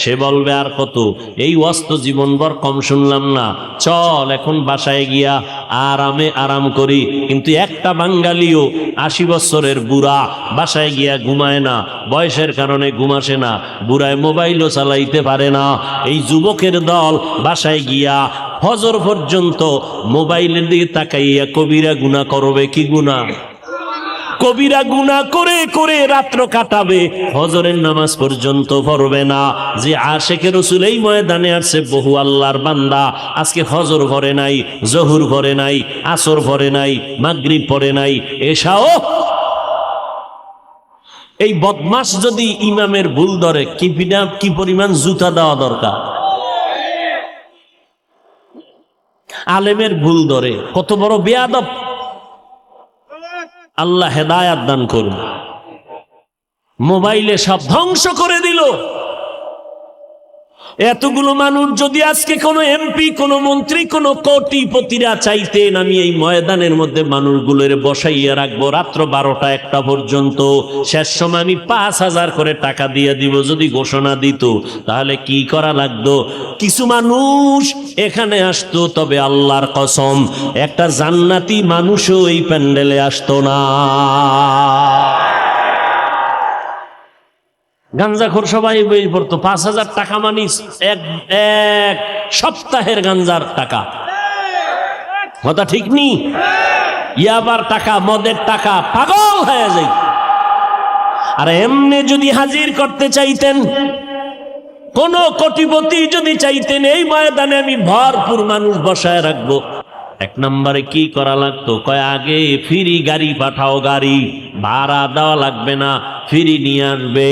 সে বলবে আর কত, এই অস্ত জীবনভর কম শুনলাম না, চল এখন বাসায় গিয়া আরামে আরাম করি। কিন্তু একটা বাঙালিও 80 বছরের বুড়া বাসায় গিয়া ঘুমায় না, বয়সের কারণে ঘুম আসে না, বুড়ায় মোবাইলও চালাইতে পারে না। এই যুবকের দল বাসায় গিয়া ফজর পর্যন্ত মোবাইলের দিকে তাকাইয়া কবিরা গুনাহ করবে। কি গুনাহ? কবিরা গুনাহ করে করে রাত্র কাটাবে, ফজরের নামাজ পর্যন্ত পড়বে না। যে আশেকে রাসূল এই ময়দানে আসছে, বহু আল্লাহর বান্দা আজকে ফজর পড়ে নাই, জোহর পড়ে নাই, আসর পড়ে নাই, মাগরিব পড়ে নাই, এশাও। এই বদমাস যদি ইমামের ভুল ধরে কি পরিমাণ জুতা দেওয়া দরকার। আলেমের ভুল ধরে কত বড় বেয়াদব। আল্লাহ হেদায়াত দান করুন। মোবাইলে সব ধ্বংস করে দিল। এতগুলো মানুষ যদি আজকে কোনো এমপি, কোনো মন্ত্রী, কোনো কোটিপতিরা চাইতেন আমি এই ময়দানের মধ্যে মানুষগুলোর বসাইয়া রাখবো রাত্র 12টা-1টা পর্যন্ত, শেষ সময় আমি 5000 করে টাকা দিয়ে দিব, যদি ঘোষণা দিত, তাহলে কি করা লাগতো? কিছু মানুষ এখানে আসতো, তবে আল্লাহর কসম একটা জান্নাতি মানুষও এই প্যান্ডেলে আসতো না। গাঞ্জাখোর সবাই বই পড়তো, 5000 টাকা মানিস এক সপ্তাহের গাঞ্জার টাকা। কথা ঠিক নি? ইয়াবার টাকা, মদের টাকা, পাগল হয়ে যাই। আর এমনি যদি হাজির করতে চাইতেন, কোন কোটিপতি যদি চাইতেন এই ময়দানে আমি ভরপুর মানুষ বসায় রাখবো, 1 নম্বরে কি করা লাগতো? কয় আগে ফ্রি গাড়ি পাঠাও, গাড়ি ভাড়া দেওয়া লাগবে না, ফ্রি নিয়ে আসবে।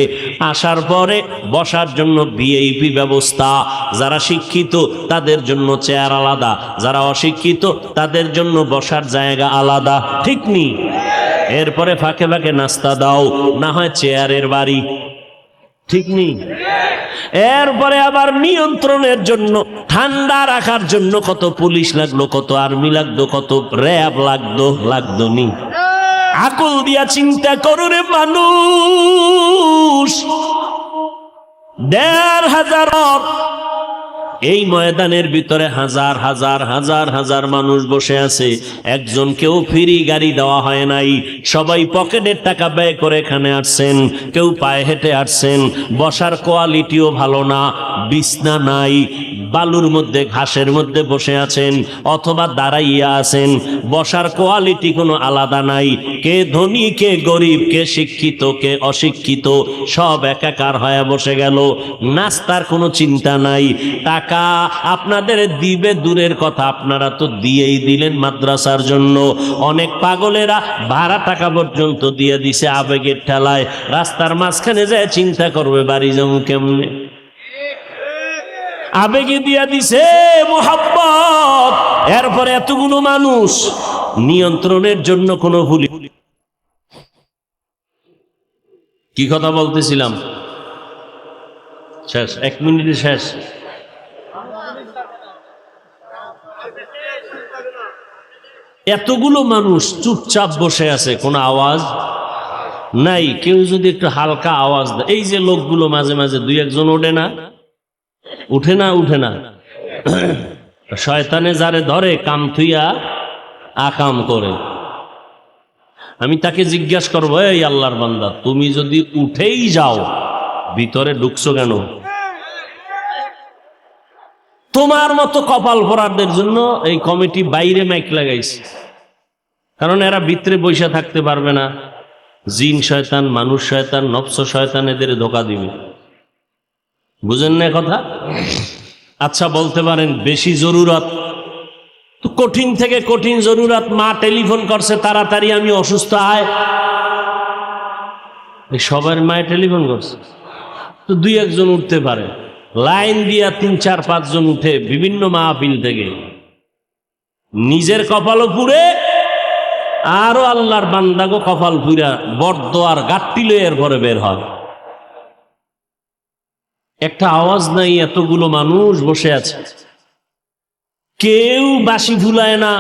আসার পরে বসার জন্য ভিআইপি ব্যবস্থা, যারা শিক্ষিত তাদের জন্য চেয়ার আলাদা, যারা অশিক্ষিত তাদের জন্য বসার জায়গা আলাদা। ঠিক নি? এরপরে ফাঁকে ফাঁকে নাস্তা দাও, না হয় চেয়ারের বাড়ি। ঠিক নি? এরপরে আবার নিয়ন্ত্রণের জন্য, ঠান্ডা রাখার জন্য কত পুলিশ লাগলো, কত আর্মি লাগতো, কত র্যাব লাগতো নি? আকল দিয়া চিন্তা করো রে মানুষ। 1500 এই ময়দানের ভিতরে হাজার হাজার হাজার হাজার মানুষ বসে আছে, একজনকেও ফ্রি গাড়ি দেওয়া হয় নাই। সবাই পকেটের টাকা ব্যয় করে এখানে আসছেন, কেউ পায়ে হেঁটে আসছেন। বসার কোয়ালিটিও ভালো না, বিছনা নাই, বালুর মধ্যে ঘাসের মধ্যে বসে আছেন অথবা দাঁড়াইয়া আছেন। বসার কোয়ালিটি কোনো আলাদা নাই। কে ধনী, কে গরিব, কে শিক্ষিত, কে অশিক্ষিত, সব একাকার হয়ে বসে গেল। নাস্তার কোনো চিন্তা নাই। টাকা আপনাদের দিবে দূরের কথা, আপনারা তো দিয়েই দিলেন মাদ্রাসার জন্য। অনেক পাগলেরা ভাড়া টাকা পর্যন্ত দিয়ে দিছে আবেগের ঠেলায়। রাস্তার মাঝখানে যায় চিন্তা করবে বাড়ি যাবো কেমনে, আবেগে দিয়া দিছে মোহাব্বত। এরপরে এতগুলো মানুষ নিয়ন্ত্রণের জন্য কোনো ভুল। কি কথা বলতেছিলাম? শেষ, 1 মিনিটে শেষ। এতগুলো মানুষ চুপচাপ বসে আছে, কোনো আওয়াজ নাই। কেউ যদি একটু হালকা আওয়াজ দেয়, এই যে লোকগুলো মাঝে মাঝে 2-1 উঠে না শয়তানে যারে ধরে কাম থুইয়া আকাম করে। আমি তাকে জিজ্ঞাসা করবো, এই আল্লাহর বান্দা, তুমি যদি উঠেই যাও ভিতরে ঢুকছো কেন? তোমার মতো কপাল পরারদের জন্য এই কমিটি বাইরে মাইক লাগাইছে, কারণ এরা ভিতরে বসে থাকতে পারবে না। জিন শয়তান, মানুষ শয়তান, নফস শয়তান এদের ধোকা দিবে। বুঝেন না কথা? আচ্ছা বলতে পারেন বেশি জরুরত তো, কঠিন থেকে কঠিন জরুরত, মা টেলিফোন করছে তাড়াতাড়ি আমি অসুস্থ আয়, সবার মায়ে টেলিফোন করছে তো 2-1 উঠতে পারে। লাইন দিয়া 3-4-5 জন উঠে বিভিন্ন মাহফিল থেকে, নিজের কপালও পুড়ে আরো আল্লাহর বান্দাগো কপাল পুরা বরদোয়ার গাট্টি লয়ে এর ঘরে বের হয়। একটা আওয়াজ নাই, এতগুলো মানুষ বসে আছে, কেউ বাঁশি ফুলায় না,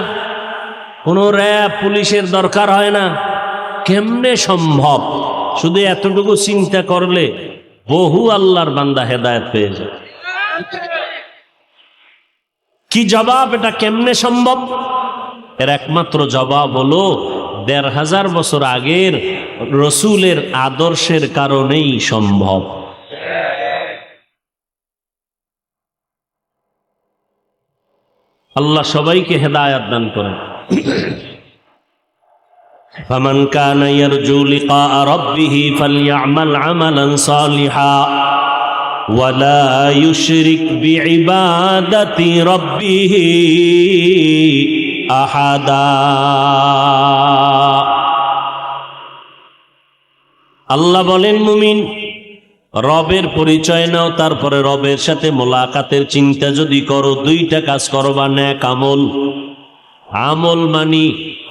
কোনো র্যাব পুলিশের দরকার হয় না। কেমনে সম্ভব? শুধু এতটুকু চিন্তা করলে বহু আল্লাহর বান্দা হেদায়েত পেয়ে যায়। কি জবাব? এটা কেমনে সম্ভব? এর একমাত্র জবাব হলো ১৫০০ বছর আগের রসুলের আদর্শের কারণেই সম্ভব। আল্লাহ সবাইকে হেদায়েত দান করেন। ফামান কানা ইয়ারজু লিকা রাব্বিহি ফালইআমাল আমালান সালিহা ওয়া লা ইউশরিক বিইবাদাতি রাব্বিহি আহাদা। আল্লাহ বলেন, মুমিন রবের পরিচয় নাও, তারপরে রবের সাথে মোলাকাতের চিন্তা যদি করো, দুইটা কাজ করবা। নেক আমল, আমল মানি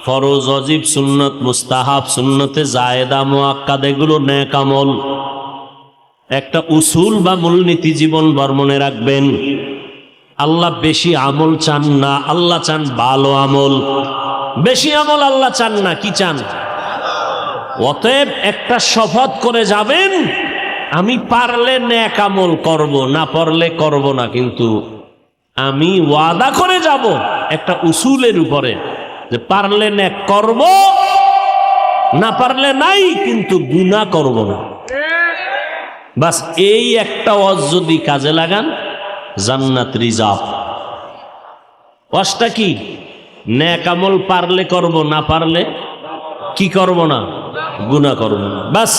ফরজ, ওয়াজিব, সুন্নত, মুস্তাহাব, সুন্নতে জায়েদা, মুআক্কাদ, এগুলো নেক আমল। একটা উসুল বা মূলনীতি জীবন ভর মনে রাখবেন, আল্লাহ বেশি আমল চান না, আল্লাহ চান ভালো আমল। বেশি আমল আল্লাহ চান না, কি চান? অতএব একটা শপথ করে যাবেন, আমি পারলে নেক আমল করব, না পারলে করব না, কিন্তু আমি ওয়াদা করে যাব একটা উসুলের উপরে যে পারলে নেক করব, না পারলে নাই, কিন্তু গুনাহ করব না। বাস এই একটা ওয়াজ যদি কাজে লাগান, জান্নাত রিজার্ভ। ওয়াজটা কি? নেক আমল পারলে করব, না পারলে কি করব না? গুনাহ করব না। বাস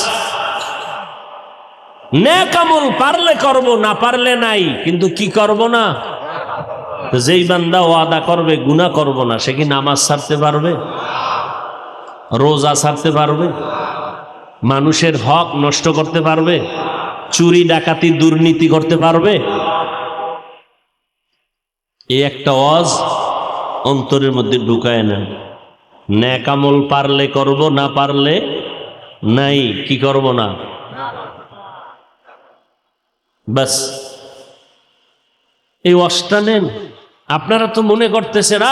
নেক আমল পারলে করব, না পারলে নাই, কিন্তু কি করব না? যেই বান্দা ওয়াদা করবে গুনাহ করব না, সে কি নামাজ ছাড়তে পারবে? রোজা ছাড়তে পারবে? মানুষের হক নষ্ট করতে পারবে? চুরি ডাকাতি দুর্নীতি করতে পারবে? এই একটা ওয়াজ অন্তরের মধ্যে ঢুকায় নেন। নেক আমল পারলে করব, না পারলে নাই, কি করব না। বাস এই ওয়াজটা নেন। আপনারা তো মনে করতেছেন,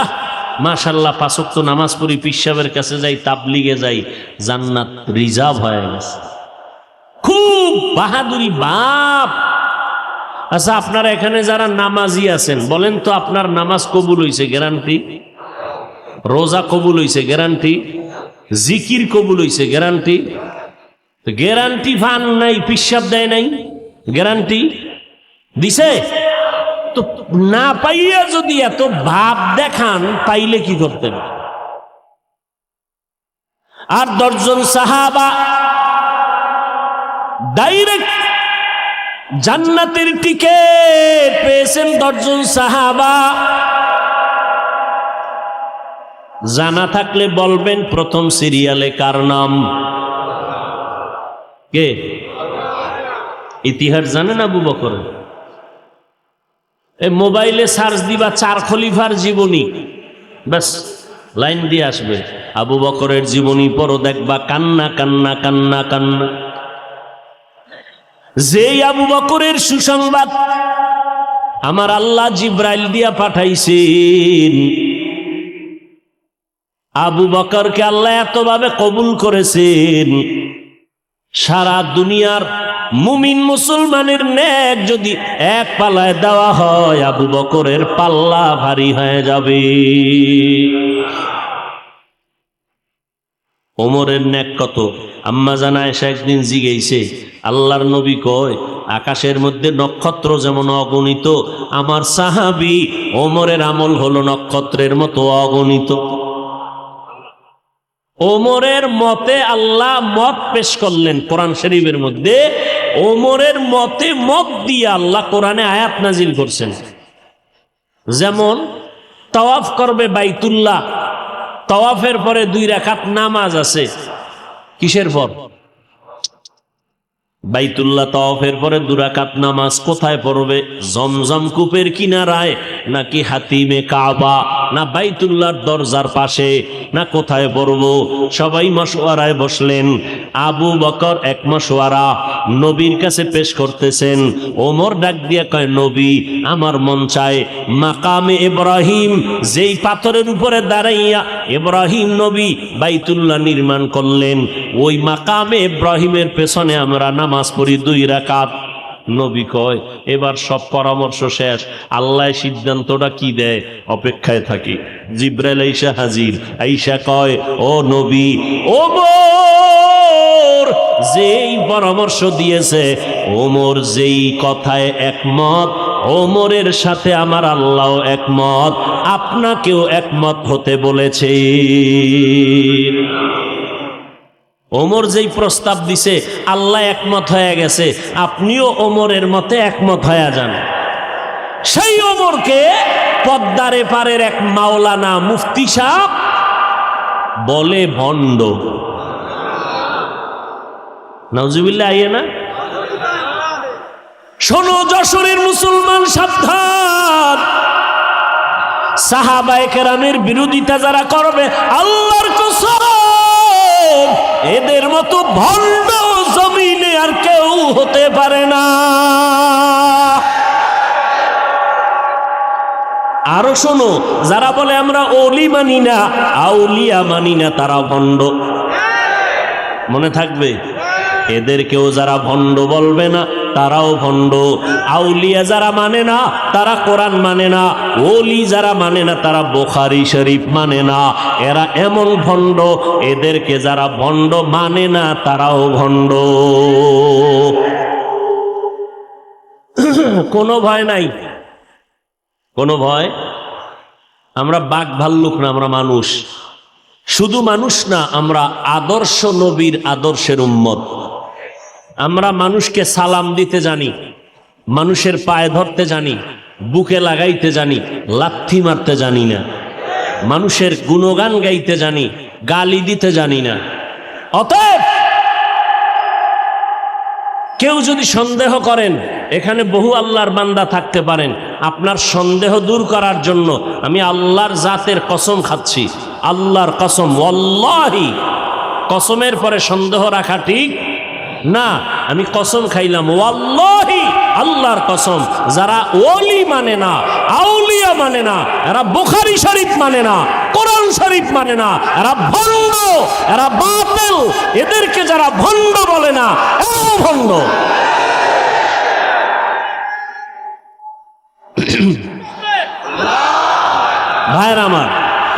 মাশাআল্লাহ ৫ ওয়াক্ত নামাজ পড়ি, পীর সাহেবের কাছে যাই, তাবলিগে যাই, জান্নাত রিজার্ভ হয়ে গেছে। খুব বাহাদুরি বাপ। আচ্ছা, আপনারা এখানে যারা নামাজি আছেন, বলেন তো আপনার নামাজ কবুল হইছে গ্যারান্টি? রোজা কবুল হইছে গ্যারান্টি? জিকির কবুল হইছে গ্যারান্টি? গ্যারান্টি ফান নাই, পীর সাহেব দেয় নাই, গ্যারান্টি দিছে তো। না পাইয়া যদি এত ভাব দেখান, পাইলে কি করতেন? আর ১০ জন সাহাবা ডাইরেক্ট জান্নাতের টিকেট পেয়েছেন। ১০ জন সাহাবা। জানা থাকলে বলবেন প্রথম সিরিয়ালে কার নাম? কে? ইতিহাস জানেন আবু বকর? এই মোবাইলে সার্চ দিবা ৪ খলিফার জীবনী, ব্যাস লাইন দিয়ে আসবে। আবু বকরের জীবনী পড়ো, দেখবা কান্না কান্না কান্না কান্না। যেই আবু বকরের সুসংবাদ আমার আল্লাহ জিব্রাইল দিয়া পাঠাইছেন, আবু বকরকে আল্লাহ এতভাবে কবুল করেছেন, সারা দুনিয়ার মুমিন মুসলমানের নেক যদি এক পাল্লায় দেওয়া হয়, আবু বকরের পাল্লা ভারী হয়ে যাবে। ওমরের নেক কত? আম্মা জান আয়েশা একদিন জিজ্ঞেসে, আল্লাহর নবী কয় আকাশের মধ্যে নক্ষত্র যেমন অগণিত, আমার সাহাবী ওমরের আমল হলো নক্ষত্রের মতো অগণিত। ওমরের মতে আল্লাহ মত পেশ করলেন কোরআন শরীফের মধ্যে। ওমরের মতে মত দিয়ে আল্লাহ কোরআনে আয়াত নাজিল করছেন। যেমন তাওয়াফ করবে বাইতুল্লাহ, তাওয়াফের পরে 2 রাকাত নামাজ আছে। কিসের পর? বাইতুল্লাহ তাওয়াফের পরে 2 রাকাত নামাজ কোথায় পড়বে? জমজম কূপের কিনারায়, নাকি হাতিমে কাবা, না বাইতুল্লাহর দরজার পাশে, না কোথায় পড়ব? সবাই মশওয়ারায় বসলেন। আবু বকর এক মশওয়ারা নবীর কাছে পেশ করতেছেন। ওমর ডাক দিয়ে কয়, নবী আমার মন চায় মাকামে ইব্রাহিম, যেই পাথরের উপরে দাঁড়াইয়া ইব্রাহিম নবী বাইতুল্লাহ নির্মাণ করলেন, ওই মাকামে ইব্রাহিমের পেছনে আমরা নামাজ পড়ি 2 রাকাত। নবী কয় এবার সব পরামর্শ শেষ, আল্লাহ সিদ্ধান্তটা কি দেয় অপেক্ষায় থাকি। জিব্রাইল আইসা হাজির, আইসা কয় ও নবী, ওমর যেই পরামর্শ দিয়েছে, ওমর যেই কথায় একমত, ওমরের সাথে আমার আল্লাহ একমত, আপনাকেও একমত হতে বলেছে। ওমর যেই প্রস্তাব দিছে আল্লাহ একমত হয়ে গেছে, আপনিও ওমরের মতে একমত হয়ে যান। সেই ওমরকে পদ্মার এপারের এক মাওলানা মুফতি সাহেব বলে ভণ্ড। নাউজুবিল্লাহ আইয়ে না? শোনো যশোরের মুসলমান, সাবধান! সাহাবায়ে কেরামের বিরোধিতা যারা করবে, আল্লাহর কসম এদের মতো ভণ্ড জমিনে আর কেউ হতে পারে না। আরো শোনো, যারা বলে আমরা ওলি মানি না, আউলিয়া মানি না, তারা ভণ্ড। মনে থাকবে, এদেরকেও যারা ভণ্ড বলবে না তারাও ভণ্ড। আউলিয়া যারা মানে না তারা কোরআন মানে না, ওলি যারা মানে না তারা বুখারী শরীফ মানে না। এরা এমন ভণ্ড, এদেরকে যারা ভণ্ড মানে না তারাও ভণ্ড। কোনো ভয় নাই, কোনো ভয়। আমরা বাঘ ভাল্লুক না, আমরা মানুষ। শুধু মানুষ না, আমরা আদর্শ নবীর আদর্শের উম্মত। আমরা মানুষকে সালাম দিতে জানি, মানুষের পায়ে ধরতে জানি, বুকে লাগাইতে জানি, লাথি মারতে জানি না। মানুষের গুণগান গাইতে জানি, গালি দিতে জানি না। অতএব কেউ যদি সন্দেহ করেন, এখানে বহু আল্লাহর বান্দা থাকতে পারেন, আপনার সন্দেহ দূর করার জন্য আমি আল্লাহর জাতের কসম খাচ্ছি, আল্লাহর কসম, ওয়াল্লাহি, কসমের পরে সন্দেহ রাখা ঠিক না। আমি কসম খাইলাম, ওয়াল্লাহি, আল্লাহর কসম, যারা ওলি মানে না, আউলিয়া মানে না, এরা বুখারী শরীফ মানে না, কোরআন শরীফ মানে না, এরা ভণ্ড, এরা বাতিল। এদেরকে যারা ভণ্ড বলে না, এরাও ভণ্ড। ভাইরা আমার,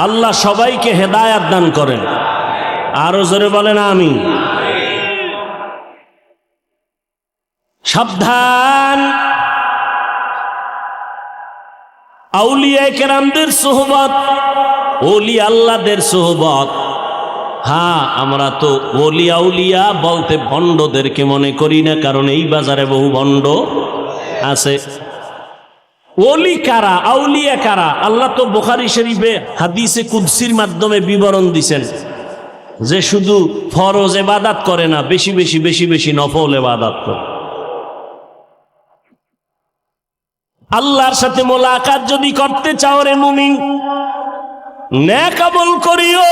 আল্লাহ সবাইকে হেদায়াত দান করেন। আরো জোরে বলেন আমিন। সাবধান, আউলিয়া কেরামদের সোহবত, ওলি আল্লাহদের সোহবত। হ্যাঁ, আমরা তো ওলি আউলিয়া বলতে ভণ্ডদেরকে মনে করি না, কারণ এই বাজারে বহু ভণ্ড আছে। ওলি কারা, আউলিয়া কারা? আল্লাহ তো বুখারী শরীফে হাদিসে কুদসির মাধ্যমে বিবরণ দিছেন যে শুধু ফরজ ইবাদত করে না, বেশি বেশি বেশি বেশি নফল ইবাদত করে। আল্লাহর সাথে মোলাকাত যদি করতে চাও রে মুমিন, নেক আমল করিও,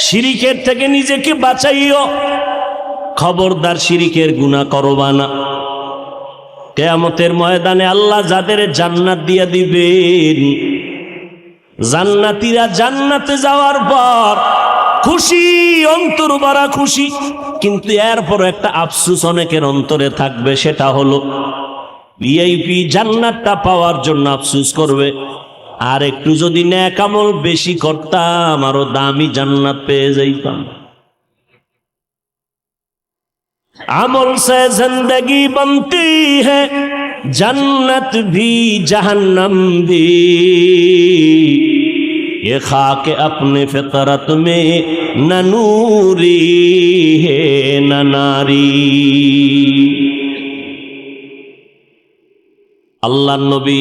শিরিকের থেকে নিজেকে বাঁচাইও। খবরদার শিরিকের গুনাহ করবা না। কিয়ামতের ময়দানে আল্লাহ যাদের জান্নাত দিয়া দিবেন, জান্নাতীরা জান্নাতে যাওয়ার পর খুশি, অন্তর ভরা খুশি, কিন্তু এরপর একটা আফসোস অনেকের অন্তরে থাকবে, সেটা হলো ভিআইপি জান্নাতটা পাওয়ার জন্য আফসোস করবে, আর একটু যদি নেক আমল বেশি করতাম আরো দামি জান্নাত পেয়ে যাইতাম। আমল সে জিंदगी बनती है, जन्नत भी जहन्नम भी, ये खाक अपने फितरत में न नूरी है न नारी। আল্লাহর নবী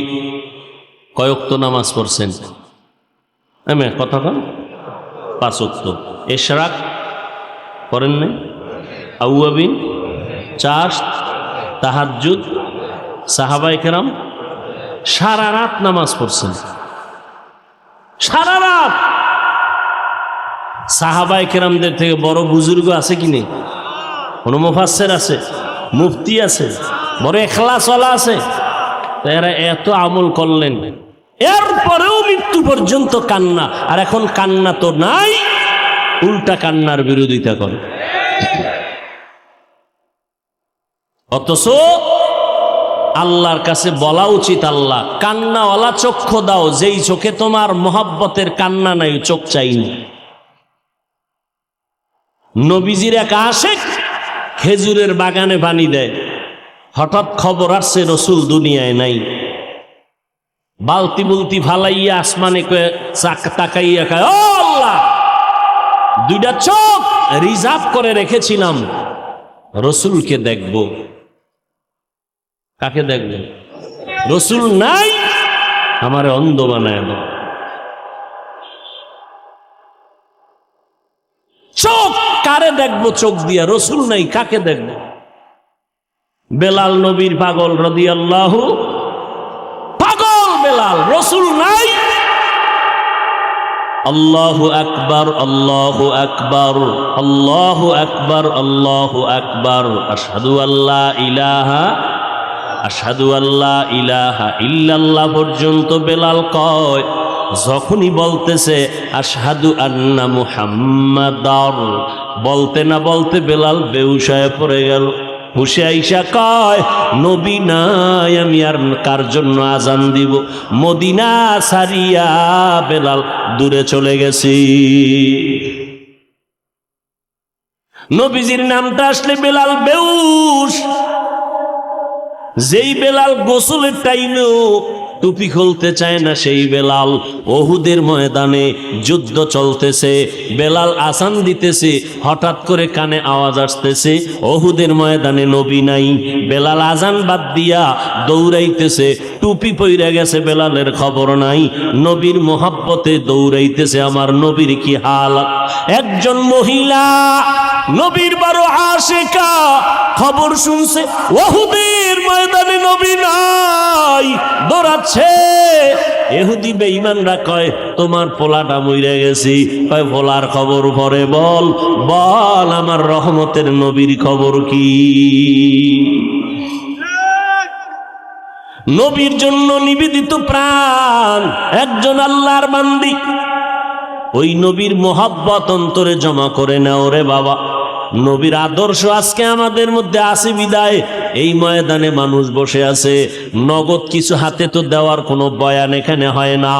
কয় ওয়াক্ত নামাজ পড়ছেন? কথা কন, 5 ওয়াক্ত। ইশরাক করেন না? আউয়াবিন 4, তাহাজ্জুদ, সাহাবায়ে কেরাম সারা রাত নামাজ পড়ছেন, সারা রাত। সাহাবায়ে কেরামদের থেকে বড় বুজুর্গ আছে কি নেই? কোন মুফাসসির আছে, মুফতি আছে, বড় ইখলাসওয়ালা আছে? এরা এত আমল করলেন, এরপরেও মৃত্যু পর্যন্ত কান্না। আর এখন কান্না তো নাই, উল্টা কান্নার বিরোধিতা করে। অথচ আল্লাহর কাছে বলা উচিত, আল্লাহ কান্নাওয়ালা চক্ষু দাও, যেই চোখে তোমার মহব্বতের কান্না নাই, চোখ চাইনি। নবীজির এক আশিক খেজুরের বাগানে পানি দেয়, হঠাৎ খবর আসছে রসুল দুনিয়ায় নাই। বালতি বুলতি ফালাইয়া আসমানে তাকাইয়া কয়, ও আল্লাহ, দুইটা চোখ রিজার্ভ করে রেখেছিলাম, রসুলকে দেখব। কাকে দেখব? রসুল নাই, আমারে অন্ধ বানায় দাও। চোখ কারে দেখবো? চোখ দিয়া রসুল নাই, কাকে দেখব? বেলাল নবীর পাগল রাদিয়াল্লাহু, পাগল বেলাল, রসুল নাই। আল্লাহু আকবার, আল্লাহু আকবার, আল্লাহু আকবার, আল্লাহু আকবার, আশহাদু আল্লা ইলাহা, আশহাদু আল্লা ইলাহা ইল্লাল্লাহ পর্যন্ত বেলাল কয়। যখনই বলতেছে আশহাদু আন্না মুহাম্মাদার, বলতে না বলতে বেলাল বেহুশ হয়ে পড়ে গেল। হুশে আইসা কয়, নবী নাই, আমি আর কার জন্য আজান দিব? মদিনা সারিয়া বেলাল দূরে চলে গেছি। নবীজির নামটা আসলে বেলাল বেহুশ। যেই বেলাল গোসলের টাইমেও টুপি খুলতে চায় না, সেই বেলাল ওহুদের ময়দানে যুদ্ধ চলতেছে, বেলাল আসান দিতেছে, হঠাৎ করে কানে আওয়াজ আসতেছে ওহুদের ময়দানে নবী নাই। বেলাল আজান বাদ দিয়া দৌড়াইতেছে, টুপি পইরা গেছে, বেলালের খবর নাই। নবীর মোহাব্বতে দৌড়াইতেছে, আমার নবীর কি হালাত। একজন মহিলা নবীর বড় আশিকা, খবর শুনছে ওহুদের ময়দানে নবী নাই, দৌড়াচ্ছে। ইহুদি বেঈমানরা কয়, তোমার পোলাটা মইরা গেছি। কয়, পোলার খবর পরে বল, বল আমার রহমতের নবীর খবর কি? নবীর জন্য নিবেদিত প্রাণ একজন আল্লাহর বান্দি, ওই নবীর মোহাব্বত অন্তরে জমা করে নাও রে বাবা। নবীর আদর্শ আজকে আমাদের মধ্যে আছে বিদায় এই ময়দানে মানুষ বসে আছে। নগদ কিছু হাতে তো দেওয়ার কোনো বয়ান এখানে হয় না,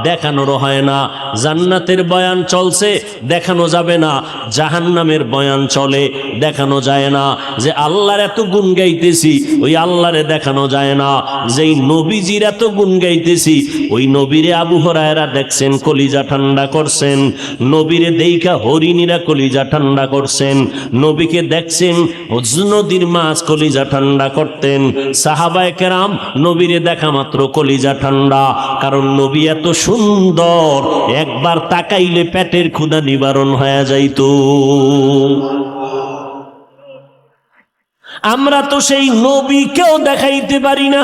দেখানোরও হয় না। জান্নাতের বয়ান চলছে, দেখানো যাবে না। জাহান্নামের বয়ান চলে, দেখানো যায় না। যে আল্লাহর এত গুণ গাইতেছি, ওই আল্লাহরে দেখানো যায় না। যেই নবীজির এত গুণ গাইতেছি, ওই নবীরে আবু হুরায়রা দেখছেন, কলিজা ঠান্ডা করছেন। নবীরে দেইখা হরিণীরা কলিজা ঠান্ডা করছেন। নবীকে দেখছেন, নদীর মাছ কলিজা ঠান্ডা করতেন। সাহাবায়ে কেরাম নবীরে দেখা মাত্র কলিজা ঠান্ডা, কারণ নবী এত সুন্দর, একবার তাকাইলে পেটের ক্ষুধা নিবারণ হয়ে যাইত। আমরা তো সেই নবীকেও দেখাইতে পারি না।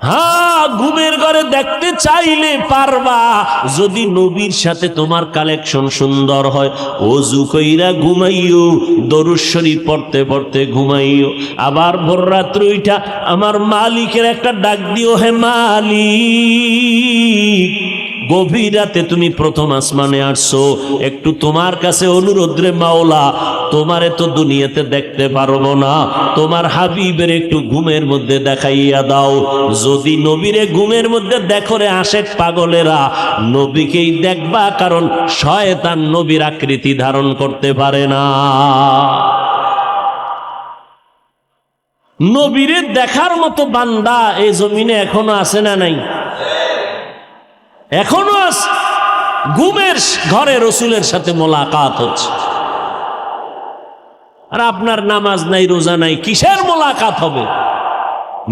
হ্যাঁ, ঘুমের ঘরে দেখতে চাইলে পারবা, যদি নবীর সাথে তোমার কালেকশন সুন্দর হয়। ওযু কইরা ঘুমাইও, দরুদ শরীফ পড়তে পড়তে ঘুমাইও। আবার ভোর রাত্রে উঠা আমার মালিকের একটা ডাক দিও, হে মালিক, গভীর রাতে তুমি প্রথম আসমানে আসছো, একটু তোমার কাছে অনুরোধ রে মাওলা, তোমারে তো দুনিয়াতে দেখতে পারবো না, তোমার হাবিবের একটু ঘুমের মধ্যে দেখাইয়া দাও। যদি নবীরে ঘুমের মধ্যে দেখো রে আশেক পাগলেরা, নবীকেই দেখবা, কারণ শয়তান নবীর আকৃতি ধারণ করতে পারে না। নবীরে দেখার মতো বান্দা এই জমিনে এখনো আছে না নাই? এখনো আছে। ঘুমের ঘরে রসুলের সাথে মোলাকাত হচ্ছে, আর আপনার নামাজ নাই, রোজা নাই, কিসের মোলাকাত হবে?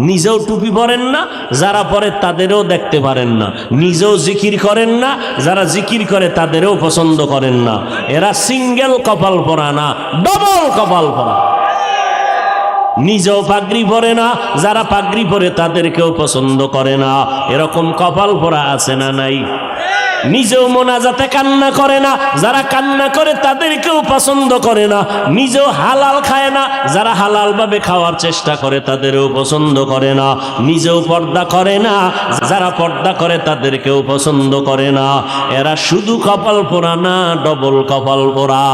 নিজেও টুপি পরেন না, যারা পরে তাদেরও দেখতে পারেন না। নিজেও জিকির করেন না, যারা জিকির করে তাদেরও পছন্দ করেন না। এরা সিঙ্গেল কপাল পরা না, ডবল কপাল পরা। নিজেও পাগড়ি পরে না, যারা পাগড়ি পরে তাদেরকেও পছন্দ করে না। এরকম কপাল পরা আছে না নাই? নিজেও মোনাজাতে কান্না করে না, যারা কান্না করে তাদেরকেও পছন্দ করে না, নিজেও হালাল খায় না, যারা হালাল ভাবে খাওয়ার চেষ্টা করে তাদেরও পছন্দ করে না, নিজেও পর্দা করে না, যারা পর্দা করে তাদেরকেও পছন্দ করে না। এরা শুধু কপাল পোড়া না, ডবল কপাল পোড়া।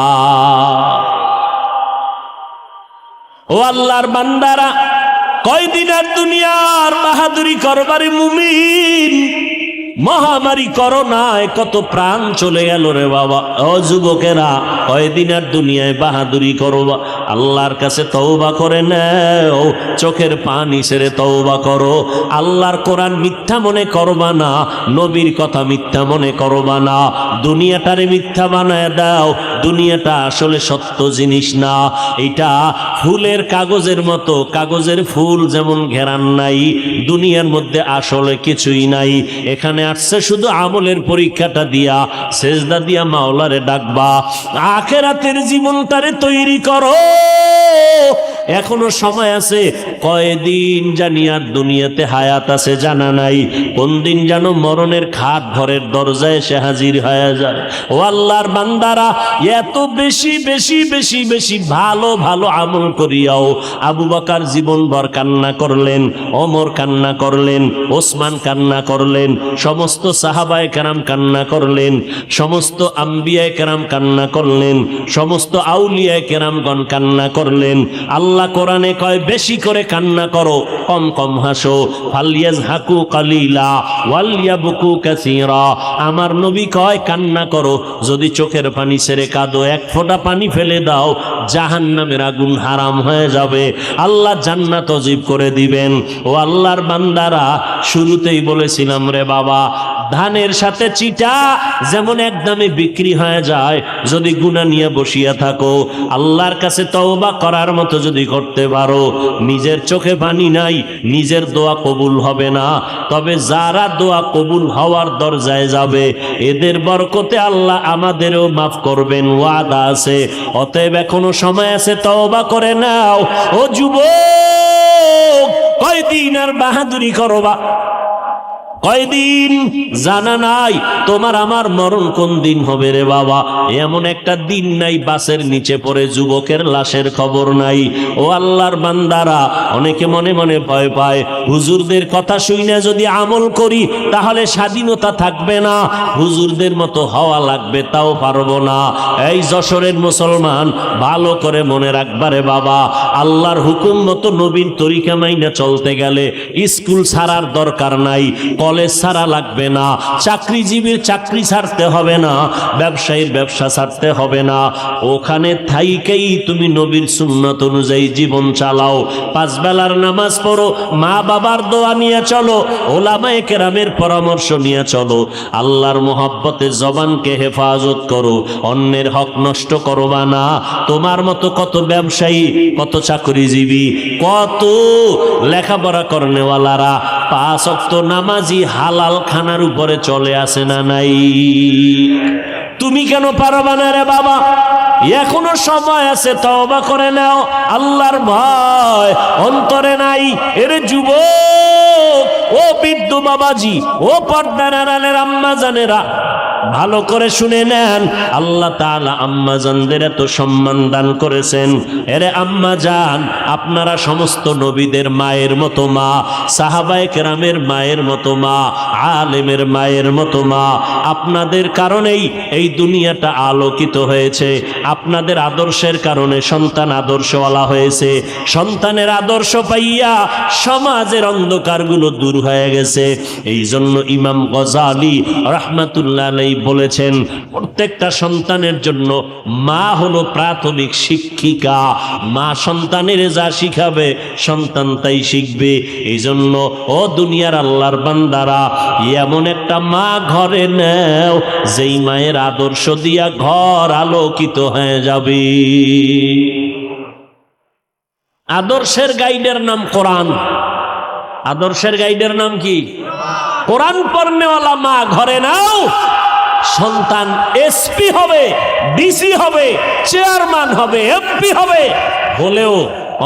ও আল্লাহর বান্দারা, কয়দিনের দুনিয়ার বাহাদুরি করবারে মুমিন, মহামারী করোনায় কত প্রাণ চলে গেল রে বাবা। ও যুবকেরা, কয়দিনের দুনিয়ায় বাহাদুরি করবা, আল্লাহর কাছে তওবা করে নাও, চোখের পানি ছেড়ে তওবা করো। আল্লাহর কোরআন মিথ্যা মনে করবা না, নবীর কথা মিথ্যা মনে করবা না, দুনিয়াটারে মিথ্যা বানায় দাও। দুনিয়াটা আসলে সত্য জিনিস না, এটা ফুলের কাগজের মতো, কাগজের ফুল যেমন ঘেরান নাই, দুনিয়ার মধ্যে আসলে কিছুই নাই। এখানে আসছে শুধু আমলের পরীক্ষাটা দিয়া, সেজদা দিয়া মাওলারে ডাকবা, আখিরাতের জীবনটারে তৈরি করো। এখনো সময় আছে, কয়দিন জানি আর দুনিয়াতে হায়াত আছে জানা নাই, কোন দিন যেন মরণের খাট ঘরের দরজায় এসে হাজির হয়ে যায়। ও আল্লাহর বান্দারা, এত বেশি বেশি বেশি বেশি ভালো ভালো আমল করিয়াও আবু বকর জীবনভর কান্না করলেন, ওমর কান্না করলেন, ওসমান কান্না করলেন, সমস্ত সাহাবায়ে কেরাম কান্না করলেন, সমস্ত আম্বিয়ায়ে কেরাম কান্না করলেন, সমস্ত আউলিয়ায়ে কেরামগণ কান্না করলেন। আল্লাহ কোরআনে কয় বেশি করে কান্না করো, কম কম হাসো। ফালিয়াজহাকু কালিলা ওয়ালিয়াবকু কাসীরা। আমার নবী কয় কান্না করো, যদি চোখের পানি ছেড়ে কাঁদো, এক ফোঁটা পানি ফেলে দাও, জাহান্নামের আগুন হারাম হয়ে যাবে, আল্লাহ জান্নাত ওয়াজিব করে দিবেন। ও আল্লাহর বান্দারা, শুরুতেই বলেছিলাম রে বাবা, ধানের সাথে চিটা যেমন একদমে বিক্রি হয়ে যায়, যদি গুনাহ নিয়ে বসিয়া থাকো, আল্লাহর কাছে তওবা করার মতো যদি করতে পারো, নিজের চোখে পানি নাই, নিজের দোয়া কবুল হবে না, তবে যারা দোয়া কবুল হওয়ার দরজায় যাবে, এদের বরকতে আল্লাহ আমাদেরও মাফ করবেন, ওয়াদা আছে। অতএব এখনো সময় আছে, তওবা করে নাও। ও যুবক, কয়দিন আর বাহাদুরি করবা, কয়দিন জানা নাই তোমার আমার মরণ কোন দিন হবে রে বাবা। এমন একটা দিন নাই বাসের নিচে পড়ে যুবকের লাশের খবর নাই। ও আল্লাহর বান্দারা, অনেকে মনে মনে ভয় পায়, হুজুরদের কথা শুনে যদি আমল করি তাহলে স্বাধীনতা থাকবে না, হুজুরদের মতো হওয়া লাগবে, তাও পারবো না। এই যশোরের মুসলমান, ভালো করে মনে রাখবারে বাবা, আল্লাহর হুকুম মতো নবীন তরিকা মাইনা চলতে গেলে স্কুল ছাড়ার দরকার নাই, কলেজ ছাড়া লাগবে না, চাকরিজীবীর চাকরি ছাড়তে হবে না, ব্যবসায়ীর ব্যবসা ছাড়তে হবে না, ওখানে থাইকেই তুমি নবীর সুন্নাত অনুযায়ী জীবন চালাও। পাঁচ বেলার নামাজ পড়ো, মা বাবার দোয়া নিয়ে চলো, ওলামায়ে কেরামের পরামর্শ নিয়ে চলো, আল্লাহর মোহাব্বতে জবানকে হেফাজত করো, অন্যের হক নষ্ট করবা না। তোমার মতো কত ব্যবসায়ী, কত চাকরিজীবী, কত লেখাপড়া করনেওয়ালারা পাঁচ ওয়াক্ত নামাজি হালাল খানার উপরে চলে আসে না নাই? তুমি কেন পারবা না রে বাবা? এখনো সময় আছে, তওবা করে নাও। আল্লাহর ভয় অন্তরে নাই। এর যুবক, ও বৃদ্ধ বাবাজি, ও পর্দার আড়ালের আম্মা জানেরা, ভালো করে শুনে নেন, আল্লাহ তাআলা আম্মা জানদের এত সম্মান দান করেছেন। এরে আম্মা জান, আপনারা সমস্ত নবীদের মায়ের মতো মা, সাহাবায়ে কেরামের মায়ের মতো মা, আলেমের মায়ের মতো মা। আপনাদের কারণেই এই দুনিয়াটা আলোকিত হয়েছে, আপনাদের আদর্শের কারণে সন্তান আদর্শওয়ালা হয়েছে, সন্তানের আদর্শ পাইয়া সমাজের অন্ধকারগুলো দূর হয়ে গেছে। এই জন্য ইমাম গজালি রাহমাতুল্লাহ আলাইহি বলেছেন, প্রত্যেকটা সন্তানের জন্য মা হলো প্রাথমিক শিক্ষিকা। মা সন্তানের যা শিখাবে সন্তান তাই শিখবে। এই জন্য ও দুনিয়ার আল্লাহর বান্দারা, এমন একটা মা ঘরে নেও যেই মায়ের আদর্শ দিয়া ঘর আলোকিত হয়ে যাবে। আদর্শের গাইডের নাম কোরআন। আদর্শের গাইডের নাম কি? কোরআন পড়নেওয়ালা মা ঘরে নাও, সন্তান এসপি হবে, ডিসি হবে, চেয়ারম্যান হবে, এমপি হবে, হলেও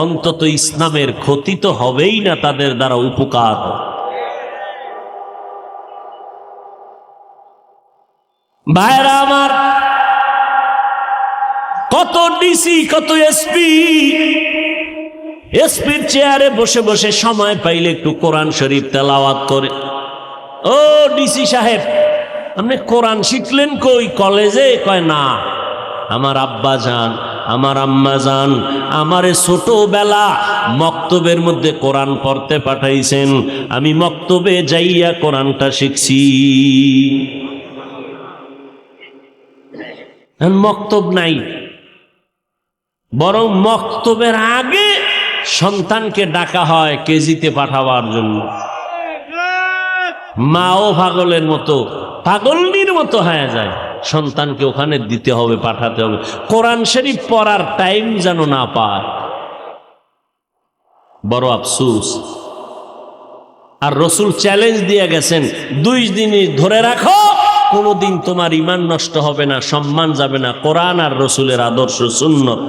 অন্তত ইসলামের ক্ষতি তো হবেই না, তাদের দ্বারা উপকার। ভাইরা আমার, কত ডিসি কত এসপির চেয়ারে বসে বসে সময় পাইলে একটু কোরআন শরীফ তেলাওয়াত করে। ও ডিসি সাহেব, আপনি কোরআন শিখলেন কই? কলেজে? কয় না, আমার আব্বা যান আমার আম্মা যান আমারে ছোটবেলা মক্তবের মধ্যে কোরআন পড়তে পাঠাইছেন, আমি মক্তবে যাইয়া কোরআনটা শিখছি। মক্তব নাই, বরং মক্তবের আগে সন্তানকে ডাকা হয় কেজিতে পাঠাবার জন্য। মাও পাগলের মতো, পাগলনির মতো হয়ে যায়, সন্তানকে ওখানে দিতে হবে, পাঠাতে হবে, কোরআন শরীফ পড়ার টাইম যেন না পায়। বড় আফসোস। আর রসুল চ্যালেঞ্জ দিয়ে গেছেন, 2 দিন ধরে রাখো, কোনোদিন তোমার ঈমান নষ্ট হবে না, সম্মান যাবে না, কোরআন আর রসুলের আদর্শ সুন্নাত।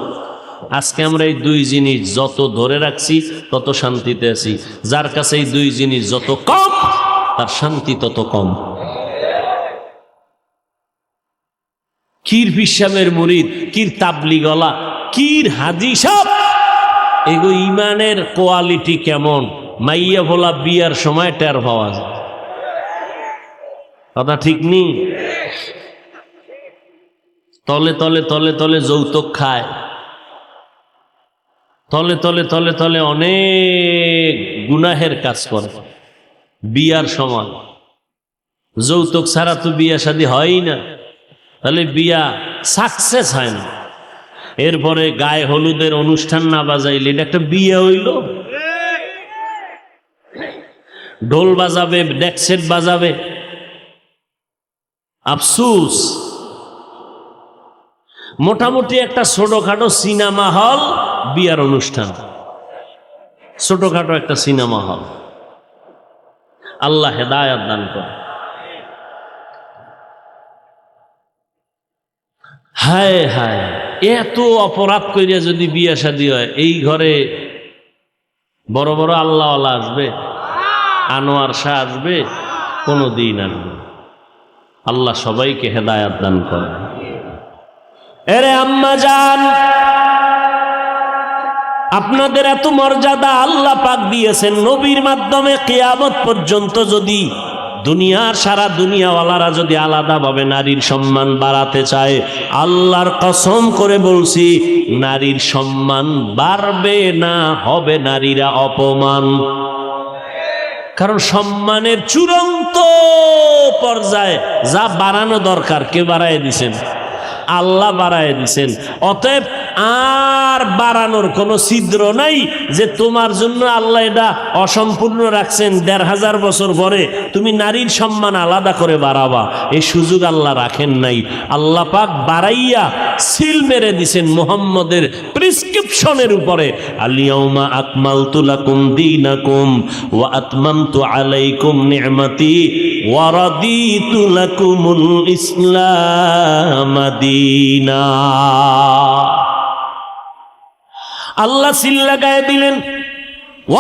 আজকে আমরা এই 2 জিনিস যত ধরে রাখছি তত শান্তিতে আছি। যার কাছে এই 2 জিনিস যত কম, তার শান্তি তত কম। কির পিসাবের মুরিদ, কির তাবলিগলা, কির হাজি সাহেব, এগো ইমানের কোয়ালিটি কেমন মাইয়া ভোলা বিয়ার সময় টের পাওয়া যায়। কথা ঠিক নেই? তলে তলে তলে তলে যৌতুক খায়, তলে তলে তলে তলে অনেক গুনাহের কাজ করে। বিয়ার সময় যৌতুক ছাড়া তো বিয়া শাদী হয়ই না, তাহলে বিয়া সাকসেস হয় না। এরপরে গায়ে হলুদের অনুষ্ঠান না বাজাইলে এটা একটা বিয়ে হইল? ঢোল বাজাবে, ডেকসেট বাজাবে, আফসুস। মোটামুটি একটা ছোটখাটো সিনেমা হল বিয়ার অনুষ্ঠান, ছোটখাটো একটা সিনেমা হল। আল্লাহ হেদায়েত দান করে। হায় হায়, এত অপরাধ করিয়া যদি বিয়ে শাদী হয়, এই ঘরে বড় বড় আল্লাহওয়ালা আসবে? আনোয়ার শাহ আসবে? কোনো দিন আসবে? আল্লাহ সবাইকে হেদায়েত দান করে। এরে আম্মা জান, আপনাদের এত মর্যাদা আল্লাহ পাক দিয়েছেন নবীর মাধ্যমে। কিয়ামত পর্যন্ত যদি দুনিয়ার সারা দুনিয়াওয়ালারা যদি আলাদাভাবে নারীর সম্মান বাড়াতে চায়, আল্লাহর কসম করে বলছি, নারীর সম্মান বাড়বে না, হবে নারীরা অপমান। কারণ সম্মানের চূড়ান্ত পর্যায়ে যা বাড়ানো দরকার কে বাড়ায় দিছেন? আল্লাহ বাড়ায় দিছেন। অতএব আর বাড়ানোর কোনো ছিদ্র নাই যে তোমার জন্য আল্লাহ এটা অসম্পূর্ণ রাখছেন, 1500 বছর পরে তুমি নারীর সম্মান আলাদা করে বাড়াবা, এই সুযোগ আল্লাহ রাখেন নাই। আল্লাহ পাক বাড়াইয়া সিল মেরে দিছেন মুহাম্মদের প্রেসক্রিপশনের উপরে, আল-ইয়াউমা আকমালতু লাকুম দীনাকুম ওয়া আতমামতু আলাইকুম নি'মাতি ওয়া রাদিতু লাকুমুল ইসলাম দীনা। আল্লাহ সিল লাগায় দিলেন।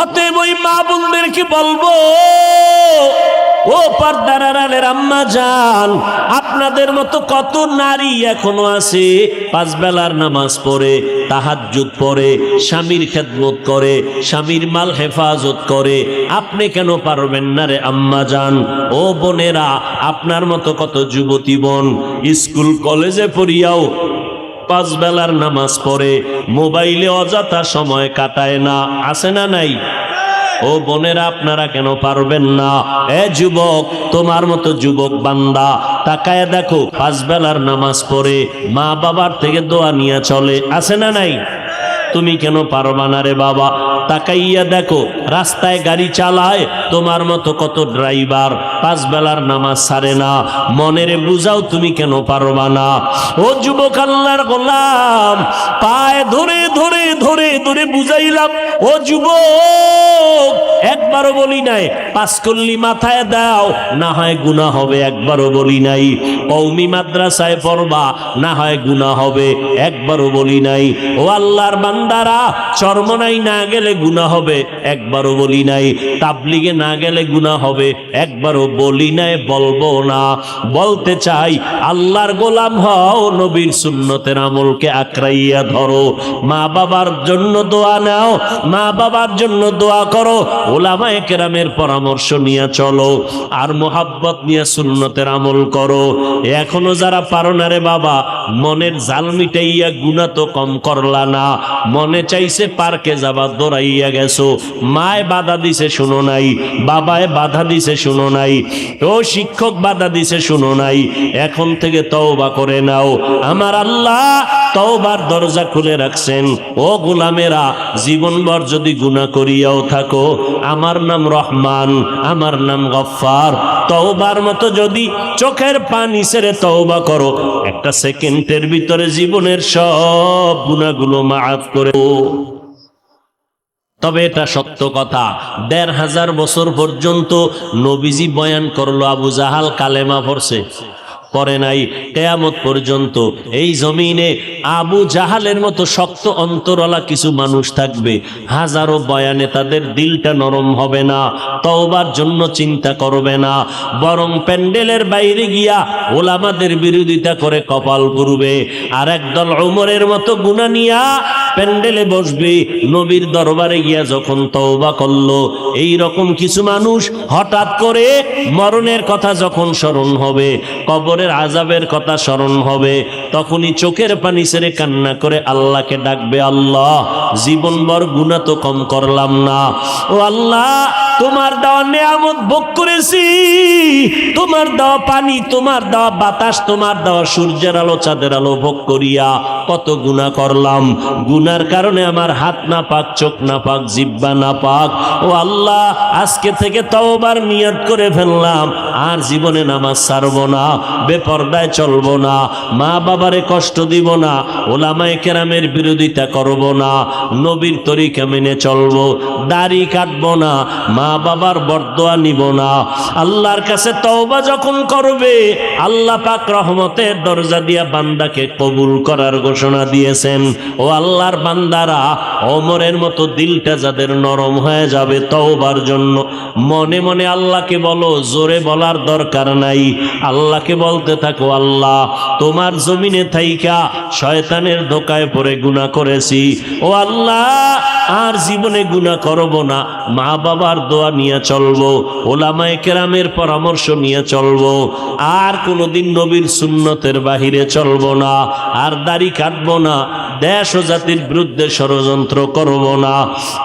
অতএব ওই মা বোনদেরকে বলবো, ও পর্দার আড়ালের আম্মা জান, আপনাদের মতো কত নারী এখনো আছে 5 বেলার নামাজ পড়ে, তাহাজ্জুদ পড়ে, স্বামীর খেদমত করে, স্বামীর মাল হেফাজত করে। আপনি কেন পারবেন না রে আম্মা জান? ও বোনেরা, আপনার মতো কত যুবতী বোন স্কুল কলেজে পড়িয়াও 5 বেলার নামাজ পড়ে, মোবাইলে অযথা সময় কাটায় না, আছে না নাই? ও বোনেরা, আপনারা কেন পারবেন না? এ যুবক, তোমার মতো যুবক বান্দা তাকায় দেখো, 5 বেলার নামাজ পড়ে, মা বাবার থেকে দোয়া নিয়ে চলে, আছে না নাই? তুমি কেন পারবা না রে বাবা? তাকাইয়া দেখো, রাস্তায় গাড়ি চালায় তোমার মতো কত ড্রাইভার 5 বেলার নামাজ ছাড়ে না, মনেরে বুঝাও তুমি কেন পারবা না? ও যুবক, আল্লাহর গোলাম, পায়ে ধরে ধরে ধরে ধরে বুঝাইলাম, ও যুবক, একবারও বলি নাই 5 কল্লি মাথায় দাও, না হয় গুনাহ হবে, একবারও বলি নাই কওমি মাদ্রাসায় পড়বা, না হয় গুনাহ হবে, একবারও বলি নাই। ও আল্লাহর বান্দা, বান্দারা, চরমনাই না গেলে গুনাহ হবে, একবারও বলি নাই। তাবলিগে না গেলে গুনাহ হবে, একবারও বলি নাই, বলবো না। বলতে চাই, আল্লাহর গোলাম হও, নবীর সুন্নতের আমলকে আঁকড়াইয়া ধরো, মা বাবার জন্য দোয়া নাও, মা বাবার জন্য দোয়া করো, ওলামায়ে কেরামের পরামর্শ নিয়ে চলো, আর মোহাব্বত নিয়ে সুন্নতের আমল করো। এখনো যারা পারো না রে বাবা, মনের জাল মিটাইয়া গুনাহ তো কম করলা না, মনে চাইছে পার্কে যাবা, দৌড়াইয়া গেছো, মায় বাধা দিছে শুনো নাই, বাবায় বাধা দিছে শুনো নাই, ও শিক্ষক বাধা দিছে শুনো নাই, এখন থেকে তওবা করে নাও। আমার আল্লাহ তওবার দরজা খুলে রাখছেন। ও গোলামেরা, জীবনভর যদি গুনাহ করিয়াও থাকো, আমার নাম রহমান, আমার নাম গফফার। তওবার মতো যদি চোখের পানি ছেড়ে তওবা করো, একটা সেকেন্ডের ভিতরে জীবনের সব গুনাহগুলো মাফ করে। তবে এটা সত্য কথা, ১৫০০ বছর পর্যন্ত নবীজি বয়ান করলো, আবু জাহাল কালেমা পড়ছে, পরে নাই। কিয়ামত পর্যন্ত এই জমিনে আবু জাহালের মতো শক্ত অন্তরওয়ালা কিছু মানুষ থাকবে, হাজারো বয়ানে তাদের দিলটা নরম হবে না, তওবার জন্য চিন্তা করবে না, বরং প্যান্ডেলের বাইরে গিয়া ওলামাদের বিরোধিতা করে কপাল পুড়বে। আর একদল উমরের মতো গুনাহ নিয়া প্যান্ডেলে বসবে, নবীর দরবারে গিয়া যখন তওবা করলো। এই রকম কিছু মানুষ হঠাৎ করে মরণের কথা যখন স্মরণ হবে, কবরের আযাবের কথা স্মরণ হবে, তখনই চোখের পানি ছেড়ে কান্না করে আল্লাহকে ডাকবে, আল্লাহ জীবনভর গুনাহ তো কম করলাম না, ও আল্লাহ তোমার দেওয়া নিয়ামত ভোগ করেছি, তোমার দেওয়া পানি, তোমার দেওয়া বাতাস, তোমার দেওয়া সূর্যের আলো, চাঁদের আলো ভোগ করিয়া কত গুনাহ করলাম, গুনার কারণে আমার হাত না পাক, চোখ না পাক, জিহ্বা না পাক। ও আল্লাহ আজকে থেকে তওবার নিয়ত করে ফেললাম, আর জীবনে নামাজ ছাড়বো না, বেপরদায় চলবো না, মা বাবারে কষ্ট দিব না, ওলামায়ে কেরামের বিরোধিতা করব না, নবীর তরিকা মেনে চলবো, দাড়ি কাটবো না, মা বাবার বরদোয়া নিব না। আল্লাহর কাছে তওবা যখন করবে, আল্লাহ পাক রহমতের দরজা দিয়া বান্দাকে কবুল করার ঘোষণা দিয়েছেন। ও আল্লাহর বান্দারা, ওমরের মতো দিলটা যাদের নরম হয়ে যাবে তওবার জন্য, মনে মনে আল্লাহকে বলো, জোরে বলার দরকার নাই, আল্লাহকে বলতে থাকো, আল্লাহ তোমার জমিনে থাইকা শয়তানের ধোকায় পড়ে গুনাহ করেছি, ও আল্লাহ আর জীবনে গুনাহ করব না, মা বাবার দোয়া নিয়ে চলবো, ওলামায়ে কেরামের পরামর্শ নিয়ে চলবো, আর কোনোদিন নবীর সুন্নতের বাহিরে চলবো না, আর দাড়ি কাটবো না, দেশ ও জাতির বিরুদ্ধে ষড়যন্ত্র করব না।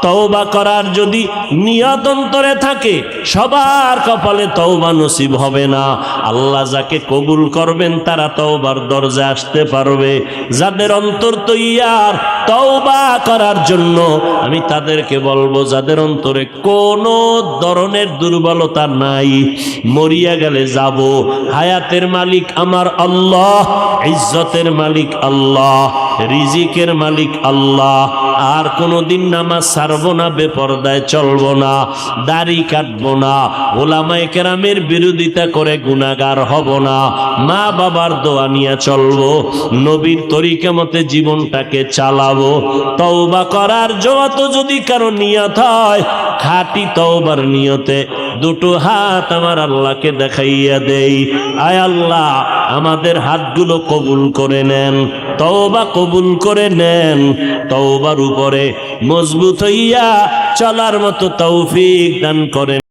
তওবা করার যদি নিয়ত অন্তরে থাকে, সবার কপালে তওবা নসিব হবে না। আল্লাহ যাকে কবুল করবেন তারা তওবার দরজা আসতে পারবে। যাদের অন্তর তৈয়ার তওবা করার জন্য, আমি তাদেরকে বলবো, যাদের অন্তরে কোনো ধরনের দুর্বলতা নাই, মরিয়া গেলে যাব, হায়াতের মালিক আমার আল্লাহ, ইজ্জতের মালিক আল্লাহ, রিজিকের মালিক আল্লাহ, আর কোনোদিন নামাজ ছাড়বো না, বেপরদায় চলবো না, দাড়ি কাটবো না, ওলামায়ে কেরামের বিরোধিতা করে গুনাহগার হব না, মা বাবার দোয়া নিয়ে চলবো, নবীর তরিকা মতে জীবনটাকে চালাবো। তওবা করার যত যদি কারো নিয়ত হয়, খাঁটি তওবার নিয়তে দুটো হাত আমার আল্লাহকে দেখাইয়া দেই, আয় আল্লাহ আমাদের হাতগুলো কবুল করে নেন, তওবা কবুল করে নেন, তওবার উপরে মজবুত হইয়া চলার মতো তৌফিক দান করেন।